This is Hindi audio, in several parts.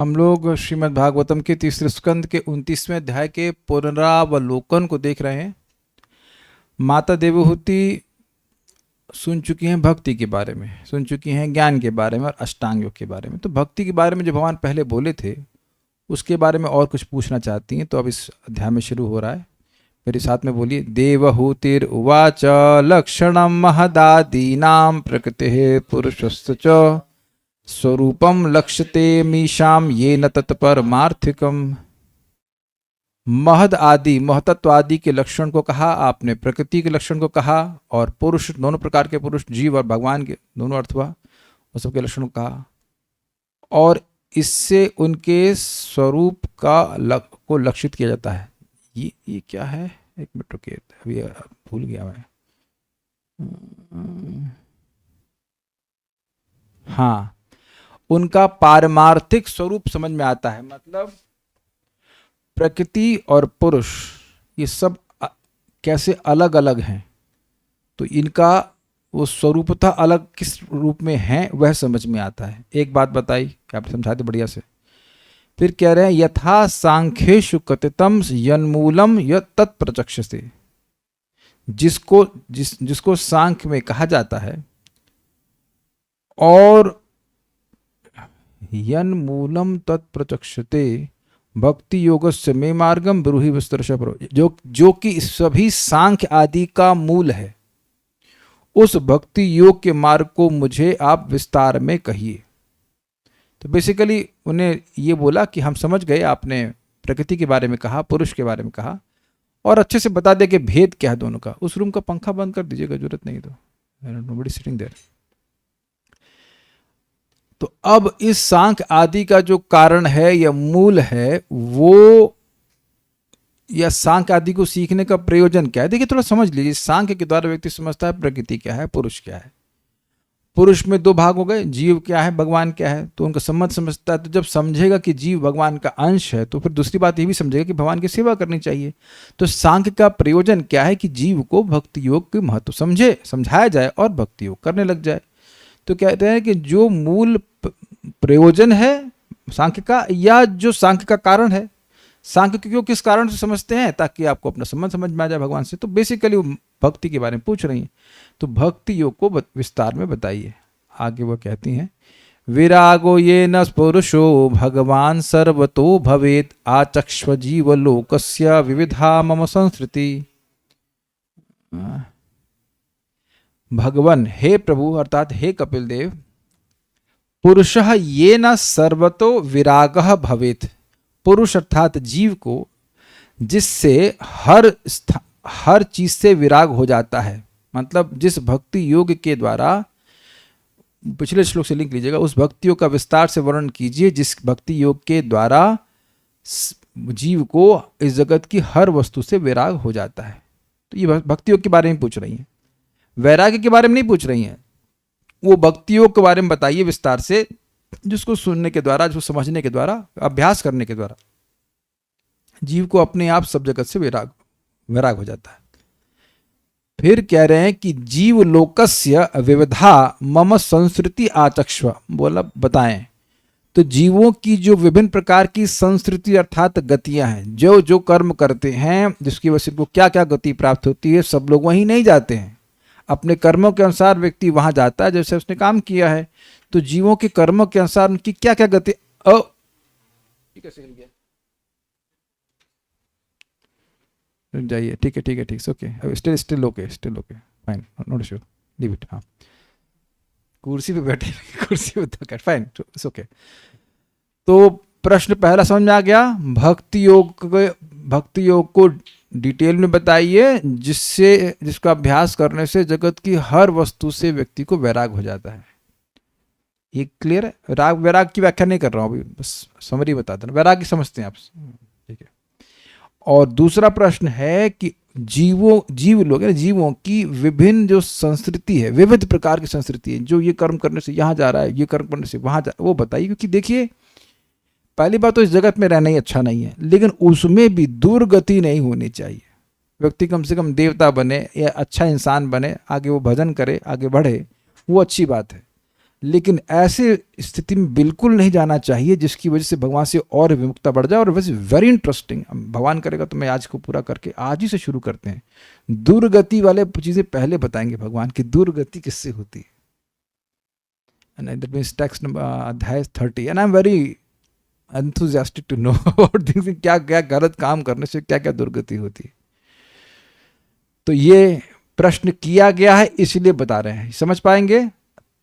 हम लोग श्रीमद् भागवतम के तीसरे स्कंद के 29वें अध्याय के पुनरावलोकन को देख रहे हैं। माता देवहूति सुन चुकी हैं भक्ति के बारे में, सुन चुकी हैं ज्ञान के बारे में और अष्टांग योग के बारे में। तो भक्ति के बारे में जो भगवान पहले बोले थे उसके बारे में और कुछ पूछना चाहती हैं, तो अब इस अध्याय में शुरू हो रहा है। मेरे साथ में बोलिए। देवहूतिर उवाच लक्षणम महदादीनां प्रकृति पुरुषस्य च स्वरूपम लक्ष्यते मीशाम ये न तत्परमार्थिकम। महद आदि महतत्व आदि के लक्षण को कहा आपने, प्रकृति के लक्षण को कहा, और पुरुष दोनों प्रकार के पुरुष, जीव और भगवान के दोनों अर्थ हुआ, वो सबके लक्षण को कहा। और इससे उनके स्वरूप को लक्षित किया जाता है। ये क्या है? एक मिनट रुकिए, अभी भूल गया मैं। हाँ, उनका पारमार्थिक स्वरूप समझ में आता है। मतलब प्रकृति और पुरुष ये सब कैसे अलग अलग हैं, तो इनका वो स्वरूपतः अलग किस रूप में है वह समझ में आता है। एक बात बताई कि आप समझाते बढ़िया से। फिर कह रहे हैं यथा सांख्येषु कथितम यन्मूलम यत् तत्प्रचक्षते। जिसको सांख्य में कहा जाता है, और यन्मूलम तत्प्रचक्षते भक्ति योगस्य मे मार्गम ब्रूहि विस्तरशः ब्रूहि, जो कि सभी सांख्य आदि का मूल है, उस भक्ति योग के मार्ग को मुझे आप विस्तार में कहिए। तो बेसिकली उन्हें ये बोला कि हम समझ गए, आपने प्रकृति के बारे में कहा, पुरुष के बारे में कहा, और अच्छे से बता दे कि भेद क्या है दोनों का। उस रूम का पंखा बंद कर दीजिएगा, जरूरत नहीं तो। Nobody sitting there. तो अब इस सांख्य आदि का जो कारण है या मूल है, वो या सांख्य आदि को सीखने का प्रयोजन क्या है? देखिए थोड़ा समझ लीजिए। सांख्य के द्वारा व्यक्ति समझता है प्रकृति क्या है, पुरुष क्या है। पुरुष में दो भाग हो गए, जीव क्या है, भगवान क्या है, तो उनका संबंध समझता है। तो जब समझेगा कि जीव भगवान का अंश है, तो फिर दूसरी बात ये भी समझेगा कि भगवान की सेवा करनी चाहिए। तो सांख्य का प्रयोजन क्या है कि जीव को भक्ति योग के महत्व समझाया जाए और भक्ति योग करने लग जाए। तो कहते हैं कि जो मूल प्रयोजन है सांख्य का, या जो सांख्य का कारण है, सांख्य क्यों किस कारण से समझते हैं, ताकि आपको अपना संबंध समझ में आ जाए भगवान से। तो बेसिकली वो भक्ति के बारे में पूछ रही हैं। तो भक्ति योग को विस्तार में बताइए। आगे वो कहती हैं विरागो ये न पुरुषो भगवान सर्वतो भवेत आचक्ष्व जीव लोकस्य विविधा मम संस्कृति। भगवान, हे प्रभु अर्थात हे कपिल देव, पुरुषः ये न सर्वतो विरागः भवेत। पुरुष अर्थात जीव को जिससे हर चीज से विराग हो जाता है, मतलब जिस भक्ति योग के द्वारा, पिछले श्लोक से लिंक लीजिएगा, उस भक्ति योग का विस्तार से वर्णन कीजिए जिस भक्ति योग के द्वारा जीव को इस जगत की हर वस्तु से विराग हो जाता है। तो ये भक्ति योग के बारे में पूछ रही हैं, वैराग्य के बारे में नहीं पूछ रही हैं। वो भक्ति योग के बारे में बताइए विस्तार से, जिसको सुनने के द्वारा, जो समझने के द्वारा, अभ्यास करने के द्वारा जीव को अपने आप सब जगत से विराग हो जाता है। फिर कह रहे हैं कि जीव लोकस्य विविधा मम संस्कृति आचक्ष्व। बोला बताएं। तो जीवों की जो विभिन्न प्रकार की संस्कृति अर्थात गतियां हैं, जो जो कर्म करते हैं, जिसकी वजह से उनको क्या क्या गति प्राप्त होती है, सब लोग वहीं नहीं जाते हैं। अपने कर्मों के अनुसार व्यक्ति वहां जाता है जैसे उसने काम किया है। तो जीवों के कर्मों के अनुसार उनकी क्या क्या गति। कैसे हिल गया? जाइए, ठीक है ठीक है ठीक, okay, still okay fine, note issue, leave it. हाँ, कुर्सी पे बैठे, कुर्सी पे फाइन, इट्स ओके। तो प्रश्न पहला समझ में आ गया। भक्ति योग को डिटेल में बताइए, जिसका अभ्यास करने से जगत की हर वस्तु से व्यक्ति को वैराग हो जाता है। ये क्लियर है? वैराग की व्याख्या नहीं कर रहा हूं अभी, बस समरी बता देना। वैराग समझते हैं आप, ठीक है। और दूसरा प्रश्न है कि जीवों की विभिन्न जो संस्कृति है, विविध प्रकार की संस्कृति है, जो ये कर्म करने से यहाँ जा रहा है, ये कर्म करने से वहां जा, वो बताइए। क्योंकि देखिए, पहली बात तो इस जगत में रहना ही अच्छा नहीं है, लेकिन उसमें भी दुर्गति नहीं होनी चाहिए। व्यक्ति कम से कम देवता बने या अच्छा इंसान बने, आगे वो भजन करे, आगे बढ़े, वो अच्छी बात है। लेकिन ऐसे स्थिति में बिल्कुल नहीं जाना चाहिए जिसकी वजह से भगवान से और विमुखता बढ़ जाए। और वैसे वेरी इंटरेस्टिंग, भगवान करेगा तो मैं आज को पूरा करके आज ही से शुरू करते हैं। दुर्गति वाले चीजें पहले बताएंगे भगवान की दुर्गति किससे होती है। दैट मींस टेक्स्ट नंबर अध्याय 30 and I am very enthusiastic to know about things, क्या क्या गलत काम करने से क्या क्या दुर्गति होती है। तो ये प्रश्न किया गया है इसलिए बता रहे हैं, समझ पाएंगे।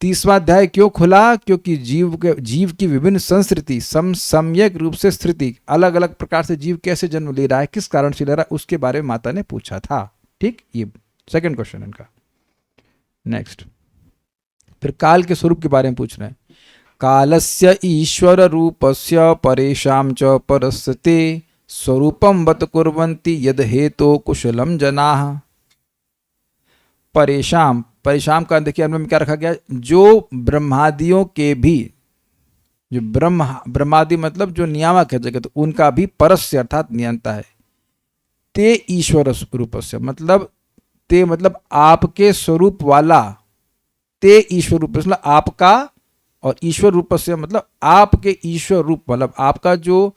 30वां अध्याय क्यों खुला? क्योंकि जीव की विभिन्न संस्कृति सम्यक रूप से स्थिति, अलग अलग प्रकार से जीव कैसे जन्म ले रहा है, किस कारण से ले रहा है, उसके बारे में माता ने पूछा था। ठीक, ये सेकंड क्वेश्चन इनका। नेक्स्ट फिर काल के स्वरूप के बारे में पूछ रहे हैं। कालस्य ईश्वर रूपस्य परेशां च परस्ते स्वरूपम बत कुर्वन्ति यद हेतो कुशलम जनाः। परेशान, परेशान का देखिए अन्वय में क्या रखा गया, जो ब्रह्मादियों के भी, जो ब्रह्मादि मतलब जो नियामक है जगत, उनका भी परस्य अर्थात नियंता है। ते ईश्वर रूपस्य मतलब ते मतलब आपके स्वरूप वाला, ते ईश्वर रूप मतलब आपका, और ईश्वर रूपस्य मतलब आपके ईश्वर रूप मतलब आपका जो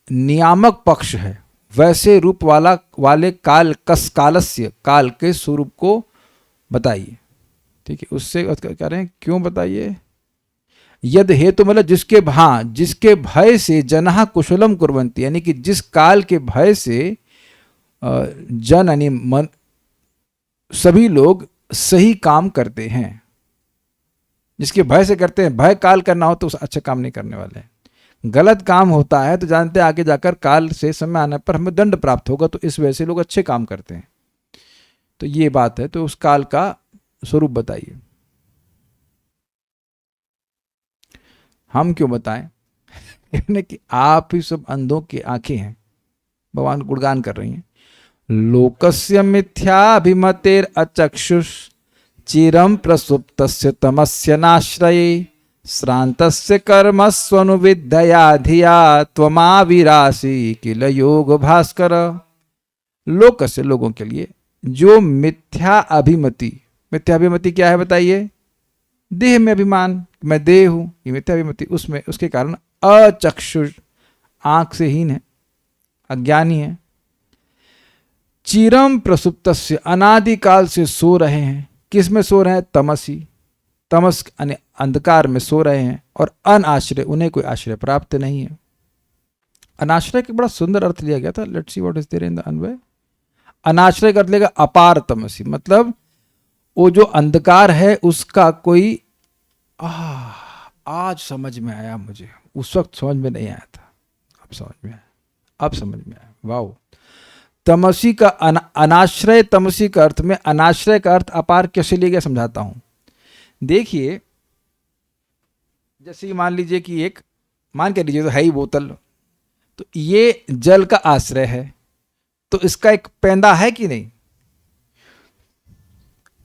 नियामक पक्ष है वैसे रूप वाले कालस्य काल के स्वरूप को बताइए। ठीक है, उससे कह रहे हैं क्यों बताइए। यद हे तो मतलब जिसके भय से जनहा कुशलम कुर्वन्ति, यानी कि जिस काल के भय से जन यानी सभी लोग सही काम करते हैं, जिसके भय से करते हैं। भय काल करना हो तो अच्छा काम नहीं करने वाले हैं। गलत काम होता है तो जानते हैं आगे जाकर काल से समय आने पर हमें दंड प्राप्त होगा, तो इस वजह से लोग अच्छे काम करते हैं। तो ये बात है, तो उस काल का स्वरूप बताइए। हम क्यों बताएं यानी कि आप ही सब अंधों की आंखें हैं, भगवान गुणगान कर रही हैं। लोकस्य मिथ्याभिमतेर अचक्षुष चिरम प्रसुप्तस्य तमस्य नाश्रये श्रांतस्य कर्मस्वनुविद्यया धिया त्वमाविरासि किल योग भास्कर। लोकस्य लोगों के लिए, जो मिथ्या अभिमति क्या है बताइए। देह में अभिमान, मैं देह हूं, ये मिथ्या अभिमति, उसमें उसके कारण अचक्षुष आंख से हीन है, अज्ञानी है। चिरम प्रसुप्तस्य अनादिकाल से सो रहे हैं। किस में सो रहे हैं? तमसी, तमस यानी अंधकार में सो रहे हैं। और अनाश्रय, उन्हें कोई आश्रय प्राप्त नहीं है। अनाश्रय का बड़ा सुंदर अर्थ लिया गया था। Let's see what is there in the अन्वय। अनाश्रय का अर्थ लेगा अपार तमसी, मतलब वो जो अंधकार है उसका कोई आज समझ में आया मुझे, उस वक्त समझ में नहीं आया था, अब समझ में आया, अब समझ में आया। वाओ, तमसी का अनाश्रय, तमसी का अर्थ में अनाश्रय का अर्थ अपार कैसे लिया गया समझाता हूं। देखिए, जैसे कि मान लीजिए कि एक, मान के लीजिए तो है ही बोतल, तो ये जल का आश्रय है, तो इसका एक पैंदा है कि नहीं,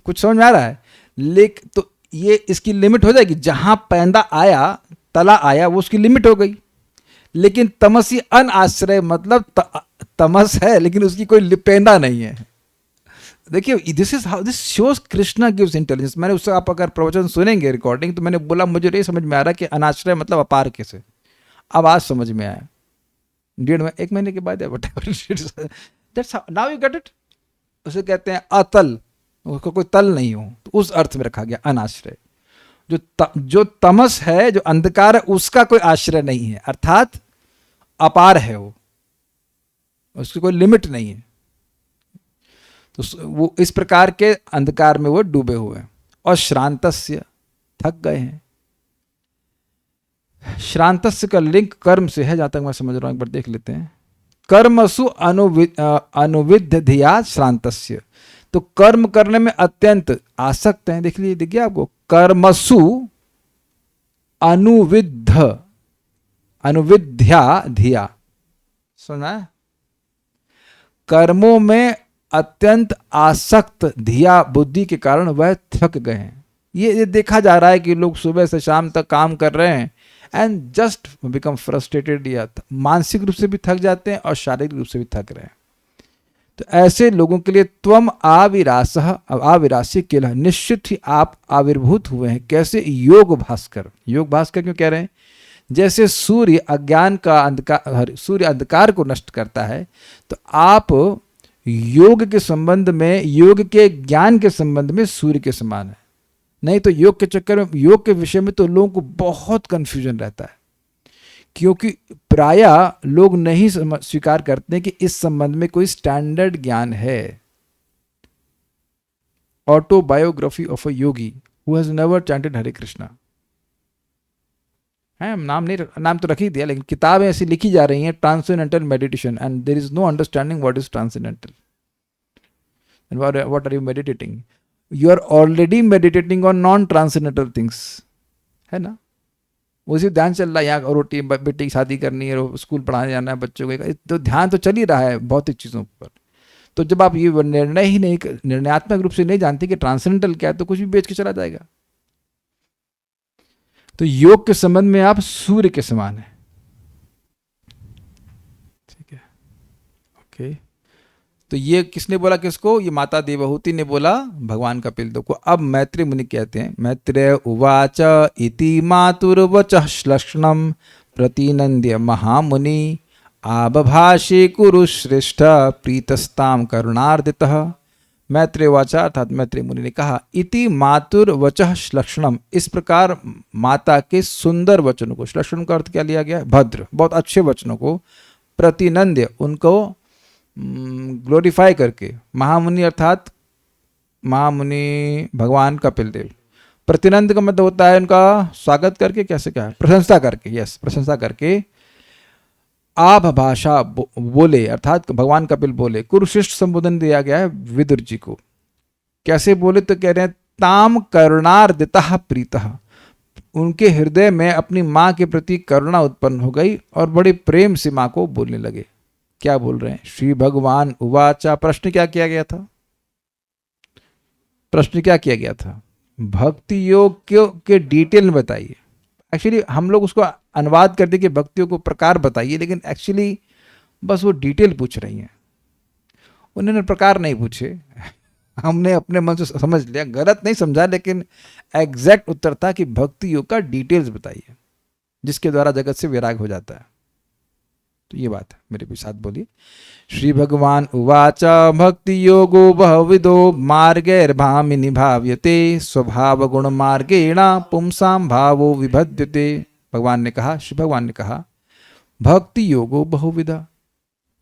कुछ समझ में आ रहा है। लेकिन तो ये इसकी लिमिट हो जाएगी, जहां पैंदा आया, तला आया, वो उसकी लिमिट हो गई। लेकिन तमसी अनाश्रय मतलब तमस है लेकिन उसकी कोई पैंदा नहीं है। देखिए, this is how this shows Krishna gives intelligence. मैंने उससे, आप अगर प्रवचन सुनेंगे रिकॉर्डिंग, तो मैंने बोला मुझे नहीं समझ में आ रहा कि अनाश्रय मतलब अपार कैसे, अब आज समझ में आया। 1 महीने के बाद, नाउ यू गेट इट। उसे कहते हैं अतल, उसको कोई तल नहीं हो, तो उस अर्थ में रखा गया अनाश्रय। जो तमस है, जो अंधकार है, उसका कोई आश्रय नहीं है, अर्थात अपार है वो, उसकी कोई लिमिट नहीं है। तो वो इस प्रकार के अंधकार में वो डूबे हुए हैं। और श्रांतस्य, थक गए हैं। श्रांतस्य का लिंक कर्म से है, जहां तक मैं समझ रहा हूं, एक बार देख लेते हैं। कर्मसु अनुविद्य धिया श्रांतस्य, तो कर्म करने में अत्यंत आसक्त हैं। देख लीजिए, देखिए आपको, कर्मसु अनुविद्या धिया, सुना है, कर्मों में अत्यंत आसक्त धिया बुद्धि के कारण वह थक गए हैं। ये देखा जा रहा है कि लोग सुबह से शाम तक काम कर रहे हैं एंड जस्ट बिकम फ्रस्ट्रेटेड, या मानसिक रूप से भी थक जाते हैं और शारीरिक रूप से भी थक रहे हैं। तो ऐसे लोगों के लिए त्वम आविरासः, आविरासी केलह, निश्चित ही आप आविर्भूत हुए हैं। कैसे? योग भास्कर। योग भास्कर क्यों कह रहे हैं? जैसे सूर्य अज्ञान का अंधकार, सूर्य अंधकार को नष्ट करता है, तो आप योग के संबंध में, योग के ज्ञान के संबंध में सूर्य के समान है। नहीं तो योग के चक्कर में, योग के विषय में तो लोगों को बहुत कंफ्यूजन रहता है, क्योंकि प्रायः लोग नहीं स्वीकार करते कि इस संबंध में कोई स्टैंडर्ड ज्ञान है। Autobiography of a yogi who has never chanted Hare Krishna है, नाम तो रख ही दिया, लेकिन किताबें ऐसी लिखी जा रही हैं, transcendental meditation, and there is no understanding what is transcendental and what are you meditating. You are already meditating on non transcendental things, है ना। उसी ध्यान चल रहा है, यहाँ रोटी, बेटी की शादी करनी है, स्कूल पढ़ाने जाना है बच्चों को, तो ध्यान तो चल ही रहा है भौतिक चीज़ों पर। तो जब आप ये निर्णय ही नहीं, निर्णयात्मक रूप से नहीं जानते कि ट्रांसेंडेंटल क्या है, तो कुछ भी बेच के चला जाएगा। तो योग के संबंध में आप सूर्य के समान है। ठीक है, ओके। तो ये किसने बोला किसको? ये माता देवहूति ने बोला भगवान कपिल देव को। अब मैत्रेय मुनि कहते हैं, मैत्रेय उवाच इति मातुर्वचः श्लक्ष्णं प्रतिनंद्य महामुनि आबभाषे कुरु श्रेष्ठ प्रीतस्ताम करुणार्दितः। मैत्रेय वाचा अर्थात मैत्रेय मुनि ने कहा, इति मातुर वचः श्लक्षणम, इस प्रकार माता के सुंदर वचनों को, श्लक्षण का अर्थ क्या लिया गया? भद्र, बहुत अच्छे वचनों को, प्रतिनंद्य, उनको ग्लोरीफाई करके, महामुनि अर्थात महामुनि भगवान कपिल देव। प्रतिनंद का मतलब होता है उनका स्वागत करके, कैसे क्या है? प्रशंसा करके, यस, प्रशंसा करके। आभ भाषा बोले, अर्थात भगवान कपिल बोले। कुरुश्रेष्ठ संबोधन दिया गया है विदुर जी को। कैसे बोले? तो कह रहे हैं ताम करुणार्दितः प्रीतः, उनके हृदय में अपनी माँ के प्रति करुणा उत्पन्न हो गई और बड़े प्रेम से माँ को बोलने लगे। क्या बोल रहे हैं? श्री भगवान उवाचा, प्रश्न क्या किया गया था? प्रश्न क्या किया गया था? भक्ति योग के डिटेल में बताइए। एक्चुअली हम लोग उसको अनुवाद कर दे कि भक्तियों को प्रकार बताइए, लेकिन एक्चुअली बस वो डिटेल पूछ रही हैं, उन्होंने प्रकार नहीं पूछे। हमने अपने मन से समझ लिया, गलत नहीं समझा, लेकिन एग्जैक्ट उत्तर था कि भक्ति योग का डिटेल्स बताइए, जिसके द्वारा जगत से वैराग हो जाता है। तो ये बात है, मेरे भी साथ बोलिए। श्री भगवान उवाच भक्ति योगो बहुविधो मार्गैर्भामिनि भाव्यते स्वभाव गुण मार्गेण पुंसाम भावो विभद्यते। भगवान ने कहा, श्री भगवान ने कहा, भक्ति योगो बहुविधा।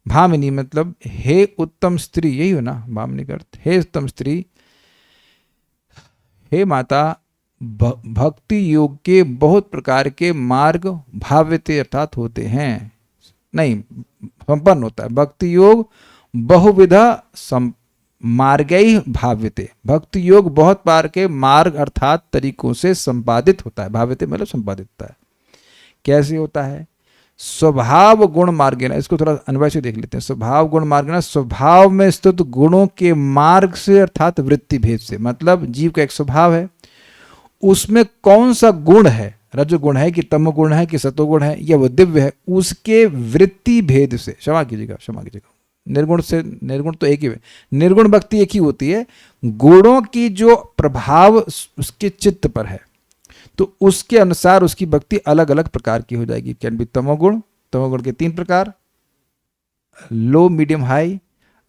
भामिनी मतलब हे उत्तम स्त्री, यही हो ना भामिनी का अर्थ? हे उत्तम स्त्री, हे माता, भक्ति योग के बहुत प्रकार के मार्ग भाव्यते अर्थात होते हैं, नहीं संपन्न होता है। भक्ति योग बहुविधा मार्गै भाव्यते, भक्ति योग बहुत बार के मार्ग अर्थात तरीकों से संपादित होता है। भाव्यते मतलब संपादित होता है। कैसे होता है? स्वभाव गुण मार्गेण, इसको थोड़ा अनुभव से देख लेते हैं। स्वभाव गुण मार्गेण, स्वभाव में स्थित गुणों के मार्ग से अर्थात वृत्ति भेद से, मतलब जीव का एक स्वभाव है, उसमें कौन सा गुण है, रजोगुण है कि तमोगुण है कि सतोगुण है या वो दिव्य है, उसके वृत्ति भेद से, क्षमा कीजिएगा, निर्गुण से, निर्गुण तो एक ही है, निर्गुण भक्ति एक ही होती है, गुणों की जो प्रभाव उसके चित्त पर है, तो उसके अनुसार उसकी भक्ति अलग अलग प्रकार की हो जाएगी। कैन बी तमोगुण, तमोगुण के 3 प्रकार, लो मीडियम हाई,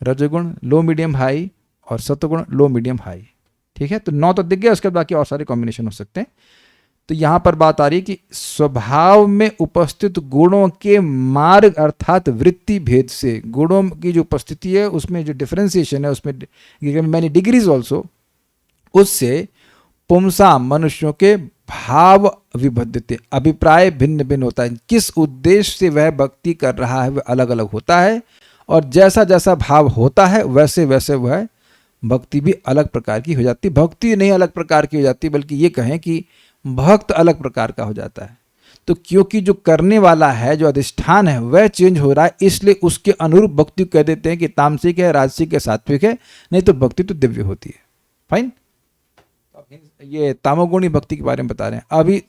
रजोगुण लो मीडियम हाई, और सतोगुण लो मीडियम हाई। ठीक है, तो 9 तो दिख गया, उसके बाद बाकी और सारे कॉम्बिनेशन हो सकते हैं। तो यहां पर बात आ रही है कि स्वभाव में उपस्थित गुणों के मार्ग अर्थात वृत्ति भेद से, गुणों की जो उपस्थिति है उसमें जो डिफरेंशिएशन है, उसमें मैनी डिग्रीज ऑल्सो, उससे पुंसा मनुष्यों के भाव विभद्यते, अभिप्राय भिन्न भिन्न होता है। किस उद्देश्य से वह भक्ति कर रहा है वह अलग अलग होता है, और जैसा जैसा भाव होता है वैसे वैसे वह भक्ति भी अलग प्रकार की हो जाती। भक्ति नहीं अलग प्रकार की हो जाती, बल्कि ये कहें कि भक्त अलग प्रकार का हो जाता है। तो क्योंकि जो करने वाला है, जो अधिष्ठान है, वह चेंज हो रहा है, इसलिए उसके अनुरूप भक्ति कह देते हैं कि तामसिक है, राजसिक है, सात्विक है, नहीं तो भक्ति तो दिव्य होती है। फाइन, ये तामोगुणी भक्ति के बारे में बता रहे हैं।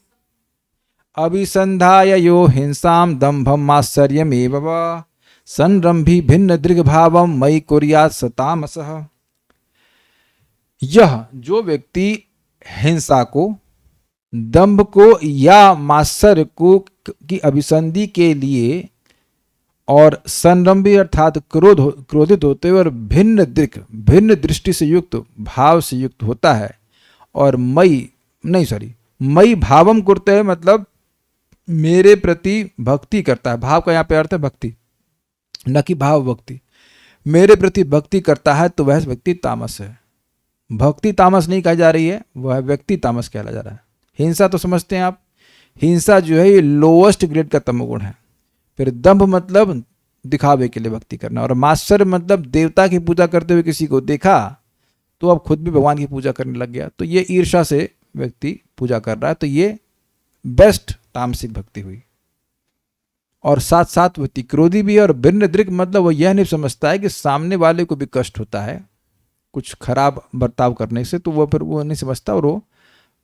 अभिसंधाय यो हिंसाम दंभम मात्सर्यमेव संरंभी भिन्न दृग भावम मयि कुर्यात् स तामसः। यह जो व्यक्ति हिंसा को, दंभ को या मात्सर्य को की अभिसंधि के लिए और संरंभी अर्थात क्रोधित होते हुए और भिन्न दृष्टि से युक्त भाव से युक्त होता है, और मई भावम करते हैं मतलब मेरे प्रति भक्ति करता है। भाव का यहाँ पे अर्थ है भक्ति, न कि भाव भक्ति। मेरे प्रति भक्ति करता है तो वह व्यक्ति तामस है। भक्ति तामस नहीं कही जा रही है, वह व्यक्ति तामस कहला जा रहा है। हिंसा तो समझते हैं आप, हिंसा जो है ये लोएस्ट ग्रेड का तमोगुण है। फिर दंभ मतलब दिखावे के लिए भक्ति करना, और मात्सर्य मतलब देवता की पूजा करते हुए किसी को देखा तो अब खुद भी भगवान की पूजा करने लग गया, तो ये ईर्ष्या से व्यक्ति पूजा कर रहा है, तो ये बेस्ट तामसिक भक्ति हुई। और साथ साथ व्यक्ति क्रोधी भी है। और भिन्न दृग मतलब वो यह नहीं समझता है कि सामने वाले को भी कष्ट होता है कुछ खराब बर्ताव करने से, तो वो फिर वो नहीं समझता और वो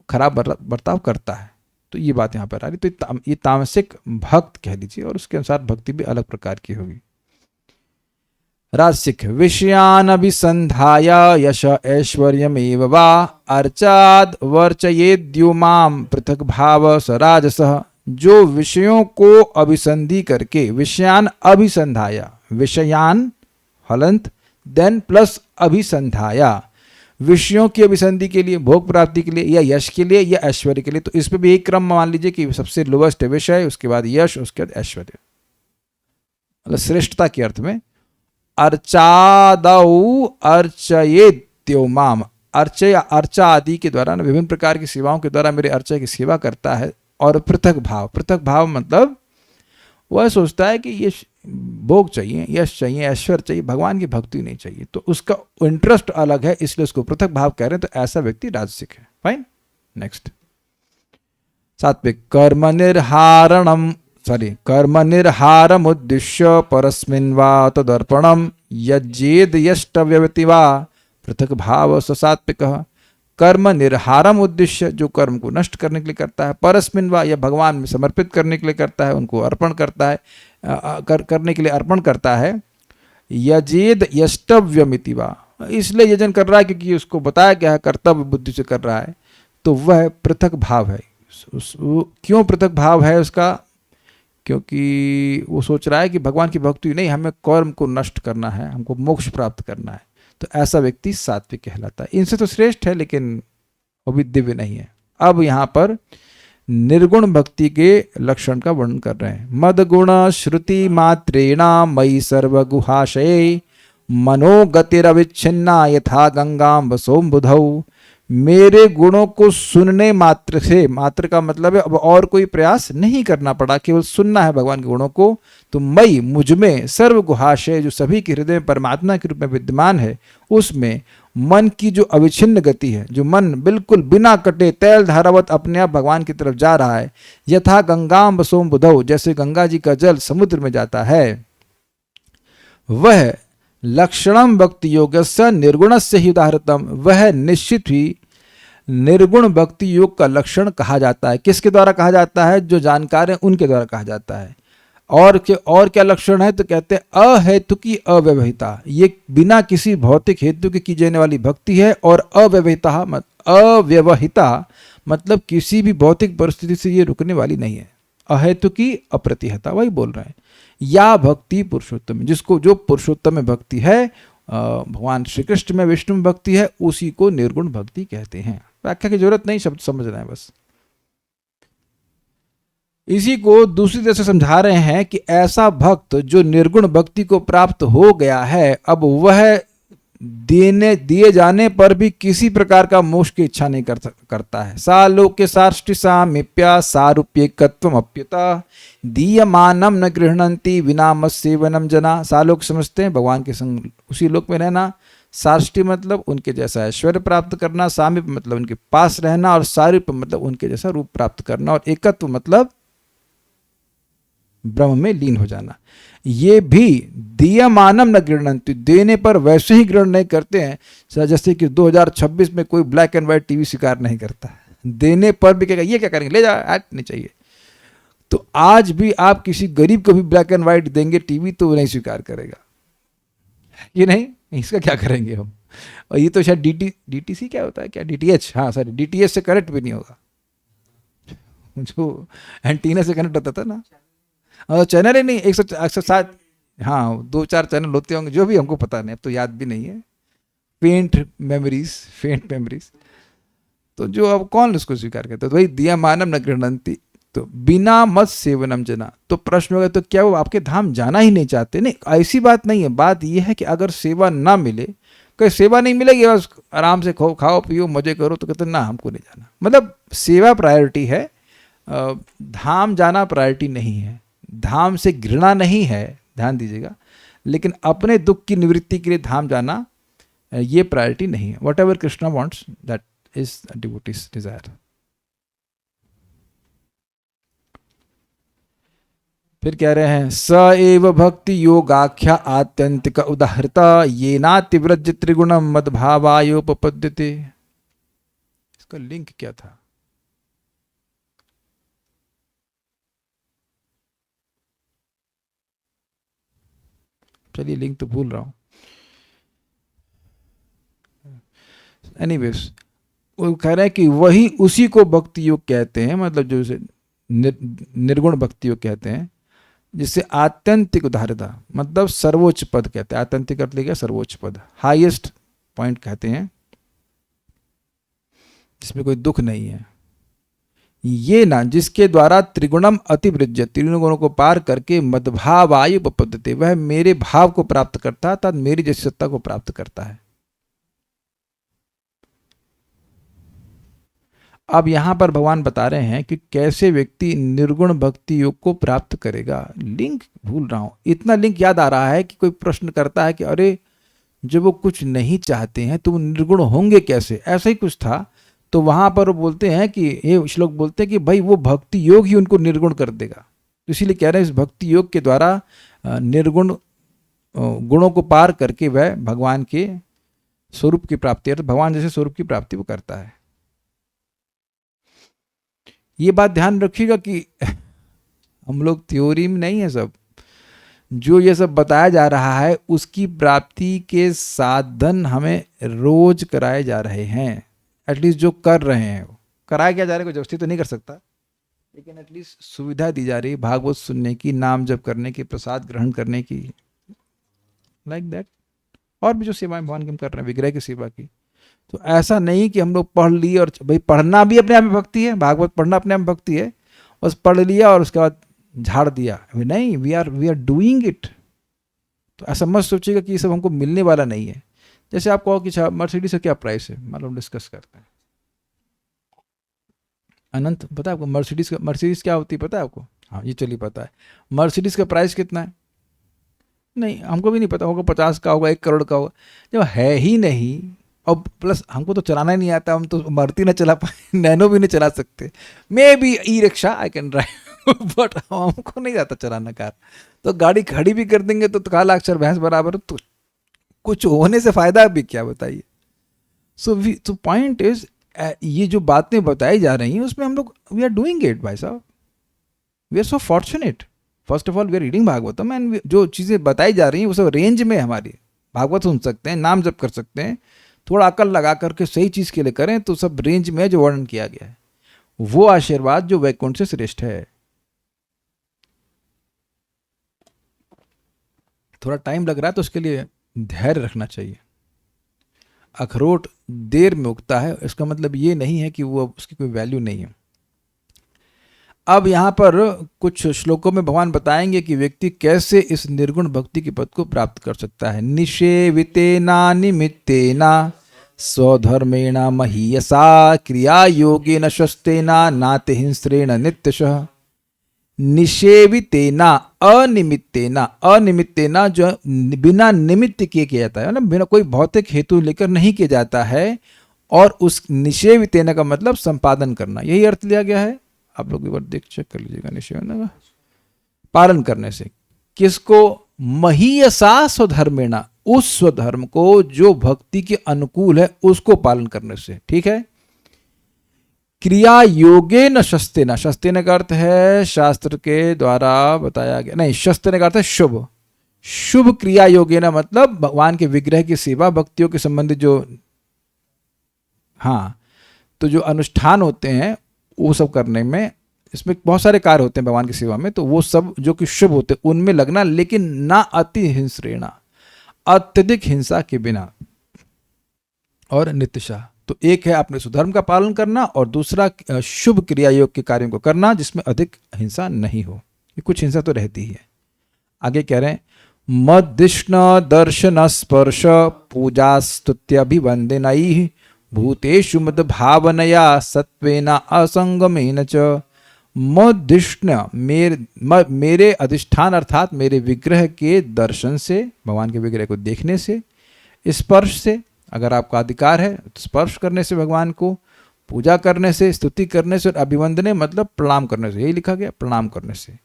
खराब बर्ताव करता है। तो ये बात यहाँ पर आ रही। तो ये तामसिक भक्त कह लीजिए, और उसके अनुसार भक्ति भी अलग प्रकार की होगी। राजसिक विषयान अभिसंधाय यश ऐश्वर्यमेव वा अर्चाद वर्चयेद्युमाम पृथक भाव स राजसः। जो विषयों को अभिसंधि करके, विषयान अभिसंधाया, विषयान हलंत देन प्लस अभिसंधाया, विषयों की अभिसंधि के लिए, भोग प्राप्ति के लिए, या यश के लिए, या ऐश्वर्य के लिए। तो इसमें भी एक क्रम मान लीजिए कि सबसे लोवेस्ट विषय, उसके बाद यश, उसके बाद ऐश्वर्य, मतलब श्रेष्ठता के अर्थ में। अर्चादौ अर्चयेत्योमाम, अर्चा आदि के द्वारा, विभिन्न प्रकार की सेवाओं के द्वारा मेरे अर्चा की सेवा करता है। और पृथक भाव मतलब वह सोचता है कि ये भोग चाहिए, यश चाहिए, ऐश्वर्य चाहिए, भगवान की भक्ति नहीं चाहिए, तो उसका इंटरेस्ट अलग है, इसलिए उसको पृथक भाव कह रहे हैं। तो ऐसा व्यक्ति राजसिक है। फाइन। नेक्स्ट सात्विक कर्म निर्हारम उद्देश्य परस्मिन् वा तदर्पणम यज्जेद यष्टव्यवति वा पृथक भाव स सात्विकः। कर्म निर्हारम उद्देश्य, जो कर्म को नष्ट करने के लिए करता है, परस्मिन् वा या भगवान में समर्पित करने के लिए करता है, उनको अर्पण करता है, करने के लिए अर्पण करता है। यजेद यष्टव्यमिति वा, इसलिए यजन कर रहा है क्योंकि उसको बताया गया है, कर्तव्य बुद्धि से कर रहा है, तो वह पृथक भाव है। क्यों पृथक भाव है उसका? क्योंकि वो सोच रहा है कि भगवान की भक्ति नहीं, हमें कर्म को नष्ट करना है, हमको मोक्ष प्राप्त करना है। तो ऐसा व्यक्ति सात्विक कहलाता है। इनसे तो श्रेष्ठ है, लेकिन वो भी दिव्य नहीं है। अब यहाँ पर निर्गुण भक्ति के लक्षण का वर्णन कर रहे हैं। मद गुण श्रुति मात्रेण मयि सर्वगुहाशये मनोगतिरविच्छिन्ना यथा गंगाम सोमबुधौ। मेरे गुणों को सुनने मात्र से, मात्र का मतलब है अब और कोई प्रयास नहीं करना पड़ा, केवल सुनना है भगवान के गुणों को। तो मई मुझ में सर्व गुहाशय, जो सभी के हृदय में परमात्मा के रूप में विद्यमान है, उसमें मन की जो अविच्छिन्न गति है, जो मन बिल्कुल बिना कटे तैल धारावत अपने आप भगवान की तरफ जा रहा है। यथा गंगाम सोम बुधौ, जैसे गंगा जी का जल समुद्र में जाता है, वह लक्षणम भक्ति योगस्य निर्गुणस्य ही उदाहृतम, वह निश्चित ही निर्गुण भक्ति योग का लक्षण कहा जाता है। किसके द्वारा कहा जाता है? जो जानकार है उनके द्वारा कहा जाता है। और क्या लक्षण है? तो कहते हैं अहेतु की अव्यवहिता, ये बिना किसी भौतिक हेतु के की जाने वाली भक्ति है। और अव्यवहिता मतलब किसी भी भौतिक परिस्थिति से ये रुकने वाली नहीं है। अहेतु की अप्रतिहता, वही बोल रहे हैं। या भक्ति पुरुषोत्तम, जिसको जो पुरुषोत्तम में भक्ति है, भगवान श्री कृष्ण में विष्णु में भक्ति है, उसी को निर्गुण भक्ति कहते हैं। व्याख्या की जरूरत नहीं, शब्द समझ रहे हैं बस। इसी को दूसरी तरह से समझा रहे हैं कि ऐसा भक्त जो निर्गुण भक्ति को प्राप्त हो गया है, अब वह दिए जाने पर भी किसी प्रकार का मोक्ष की इच्छा नहीं करता है। सा लोके सार्ष्टि सामीप्या सारूप्येकत्वम अप्युता दीयमानम न गृह्णन्ति विनाम सेवनम जना। सालोक समझते हैं भगवान के संग उसी लोक में रहना। सार्ष्टि मतलब उनके जैसा ऐश्वर्य प्राप्त करना, सामीप मतलब उनके पास रहना, और सारूप्य मतलब उनके जैसा रूप प्राप्त करना, और एकत्व मतलब ब्रह्म में लीन हो जाना। ये भी दीयमानम न गृह्णन्ति, देने पर वैसे ही ग्रहण नहीं करते हैं जैसे कि 2026 में कोई ब्लैक एंड व्हाइट टीवी स्वीकार नहीं करता। देने पर भी कहेगा ये क्या करेंगे, ले जाओ, नहीं चाहिए। तो आज भी आप किसी गरीब को भी ब्लैक एंड व्हाइट देंगे टीवी तो वो नहीं स्वीकार करेगा, ये नहीं, इसका क्या करेंगे हम। और ये तो शायद डीटीसी क्या होता है, क्या डीटीएच, हाँ सॉरी डीटीएच से कनेक्ट भी नहीं होगा, जो एंटीना से कनेक्ट होता था ना, और चैनल ही नहीं, 107, हाँ 2-4 चैनल होते होंगे, जो भी हमको पता नहीं, अब तो याद भी नहीं है, फेंट मेमोरीज। तो जो अब कौन उसको स्वीकार करता है, तो वही दिया मानम न गृह्णन्ति, तो बिना मत सेवनम जना। तो प्रश्न होगा तो क्या वो आपके धाम जाना ही नहीं चाहते? नहीं, ऐसी बात नहीं है। बात यह है कि अगर सेवा ना मिले, कोई सेवा नहीं मिलेगी, बस आराम से खाओ पियो मजे करो, तो कहते ना हमको नहीं जाना। मतलब सेवा प्रायोरिटी है, धाम जाना प्रायोरिटी नहीं है। धाम से घृणा नहीं है, ध्यान दीजिएगा, लेकिन अपने दुख की निवृत्ति के लिए धाम जाना ये प्रायोरिटी नहीं है। Whatever Krishna wants that is devotee's desire. फिर कह रहे हैं स एव भक्ति योगाख्या आत्यंतिक उदाहृता ये नातिव्रज त्रिगुणम मद्भावायोपपद्यते। इसका लिंक क्या था? चलिए लिंक तो भूल रहा हूं। एनीवेज वो कह रहे हैं कि वही उसी को भक्ति योग कहते हैं, मतलब जो उसे निर्गुण भक्ति योग कहते हैं, जिससे आत्यंतिक उदाहरता मतलब सर्वोच्च पद कहते हैं। आत्यंतिक अर्थ लिखा सर्वोच्च पद, हाईएस्ट पॉइंट कहते हैं, जिसमें कोई दुख नहीं है। ये ना जिसके द्वारा त्रिगुणम अतिवृज्य, तीनों गुणों को पार करके मद्भावायु उपपद्यते, वह मेरे भाव को प्राप्त करता है, अर्थात मेरी जैसी सत्ता को प्राप्त करता है। अब यहां पर भगवान बता रहे हैं कि कैसे व्यक्ति निर्गुण भक्ति योग को प्राप्त करेगा। लिंक भूल रहा हूं, इतना लिंक याद आ रहा है कि कोई प्रश्न करता है कि अरे जब वो कुछ नहीं चाहते हैं तो वो निर्गुण होंगे कैसे, ऐसा ही कुछ था। तो वहां पर वो बोलते हैं कि ये श्लोक बोलते हैं कि भाई वो भक्ति योग ही उनको निर्गुण कर देगा। तो इसीलिए कह रहे हैं इस भक्ति योग के द्वारा निर्गुण गुणों को पार करके वह भगवान के स्वरूप की प्राप्ति, अर्थात भगवान जैसे स्वरूप की प्राप्ति वो करता है। ये बात ध्यान रखिएगा कि हम लोग थ्योरी में नहीं है, सब जो ये सब बताया जा रहा है उसकी प्राप्ति के साधन हमें रोज कराए जा रहे हैं। एटलीस्ट जो कर रहे हैं वो कराया क्या जा रहा है, कोई जबरदस्ती तो नहीं कर सकता, लेकिन एटलीस्ट सुविधा दी जा रही है भागवत सुनने की, नाम जप करने की, प्रसाद ग्रहण करने की, लाइक दैट। और भी जो सेवाएं भगवान की हम कर रहे हैं, विग्रह की सेवा की। तो ऐसा नहीं कि हम लोग पढ़ लिए और भाई पढ़ना भी अपने आप में भक्ति है, भागवत पढ़ना अपने आप में भक्ति है, बस पढ़ लिया और उसके बाद झाड़ दिया, नहीं, वी आर डूइंग इट। तो ऐसा मत सोचिएगा कि ये सब हमको मिलने वाला नहीं है। जैसे आप कहो कि मर्सिडीज का क्या प्राइस है, मालूम, डिस्कस करते हैं। अनंत पता है आपको मर्सिडीज क्या होती है, पता है आपको? हाँ ये चलिए पता है। मर्सिडीज का प्राइस कितना है? नहीं, हमको भी नहीं पता होगा, 50 का होगा, 1 करोड़ का होगा, जब है ही नहीं। और प्लस हमको तो चलाना ही नहीं आता, हम तो मारुति ना चला पाए, नैनो भी नहीं चला सकते, maybe e rickshaw I can drive, but हमको नहीं आता चलाना कार। तो गाड़ी खड़ी भी कर देंगे तो काला अक्षर भैंस बराबर, तो कुछ होने से फायदा भी क्या, बताइए। सो पॉइंट इज, ये जो बातें बताई जा रही हैं उसमें हम लोग वी आर डूइंग इट भाई साहब, we are so fortunate. First of all we are reading Bhagavatam and जो चीज़ें बताई जा रही हैं वो सब रेंज में हमारी। भागवत सुन सकते हैं, नाम जप कर सकते हैं, थोड़ा अकल लगा करके सही चीज़ के लिए करें तो सब रेंज में जो वर्णन किया गया है वो आशीर्वाद जो वैकुंठ से श्रेष्ठ है। थोड़ा टाइम लग रहा है तो उसके लिए धैर्य रखना चाहिए। अखरोट देर में उगता है, इसका मतलब ये नहीं है कि वो उसकी कोई वैल्यू नहीं है। अब यहाँ पर कुछ श्लोकों में भगवान बताएंगे कि व्यक्ति कैसे इस निर्गुण भक्ति के पद को प्राप्त कर सकता है। निषेवितेना निमित्तेना स्वधर्मेण महीयसा क्रिया योगेन शस्तेना नाते हिंस्रेण नित्यशः। निषेवितेना अनिमित्तेना, अनिमित्तेना जो बिना निमित्त किए किया जाता है, मतलब बिना कोई भौतिक हेतु लेकर नहीं किया जाता है। और उस निषेवितेना का मतलब संपादन करना, यही अर्थ लिया गया है। आप लोग एक बार देख चेक कर लीजिएगा, निषेवना पालन करने से। किसको? महीयसा स्वधर्मेणा, उस स्वधर्म को जो भक्ति के अनुकूल है उसको पालन करने से, ठीक है। क्रिया योगे न शस्तेन, शस्तेन का अर्थ है शास्त्र के द्वारा बताया गया, नहीं, शस्तेन का अर्थ है शुभ, शुभ क्रिया योगे न मतलब भगवान के विग्रह की सेवा, भक्तियों के संबंधित जो, हाँ, तो जो अनुष्ठान होते हैं वो सब करने में, इसमें बहुत सारे कार्य होते हैं भगवान की सेवा में, तो वो सब जो कि शुभ होते हैं उनमें लगना, लेकिन ना अति हिंसरेणा, अत्यधिक हिंसा के बिना, और नित्यशा। तो एक है अपने सुधर्म का पालन करना, और दूसरा शुभ क्रिया योग के कार्यों को करना जिसमें अधिक हिंसा नहीं हो। ये कुछ हिंसा तो रहती ही है। आगे कह रहे हैं मद्दिष्ण दर्शन स्पर्श पूजा स्तुत्यभिवंदनैः भूतेषु मद भावनया सत्वेना असंगमेन च। मद्दिष्ण मेरे अधिष्ठान अर्थात मेरे विग्रह के दर्शन से, भगवान के विग्रह को देखने से, स्पर्श से, अगर आपका अधिकार है तो स्पर्श करने से भगवान को, पूजा करने से, स्तुति करने से, और अभिवंदने मतलब प्रणाम करने से, यही लिखा गया, प्रणाम करने से।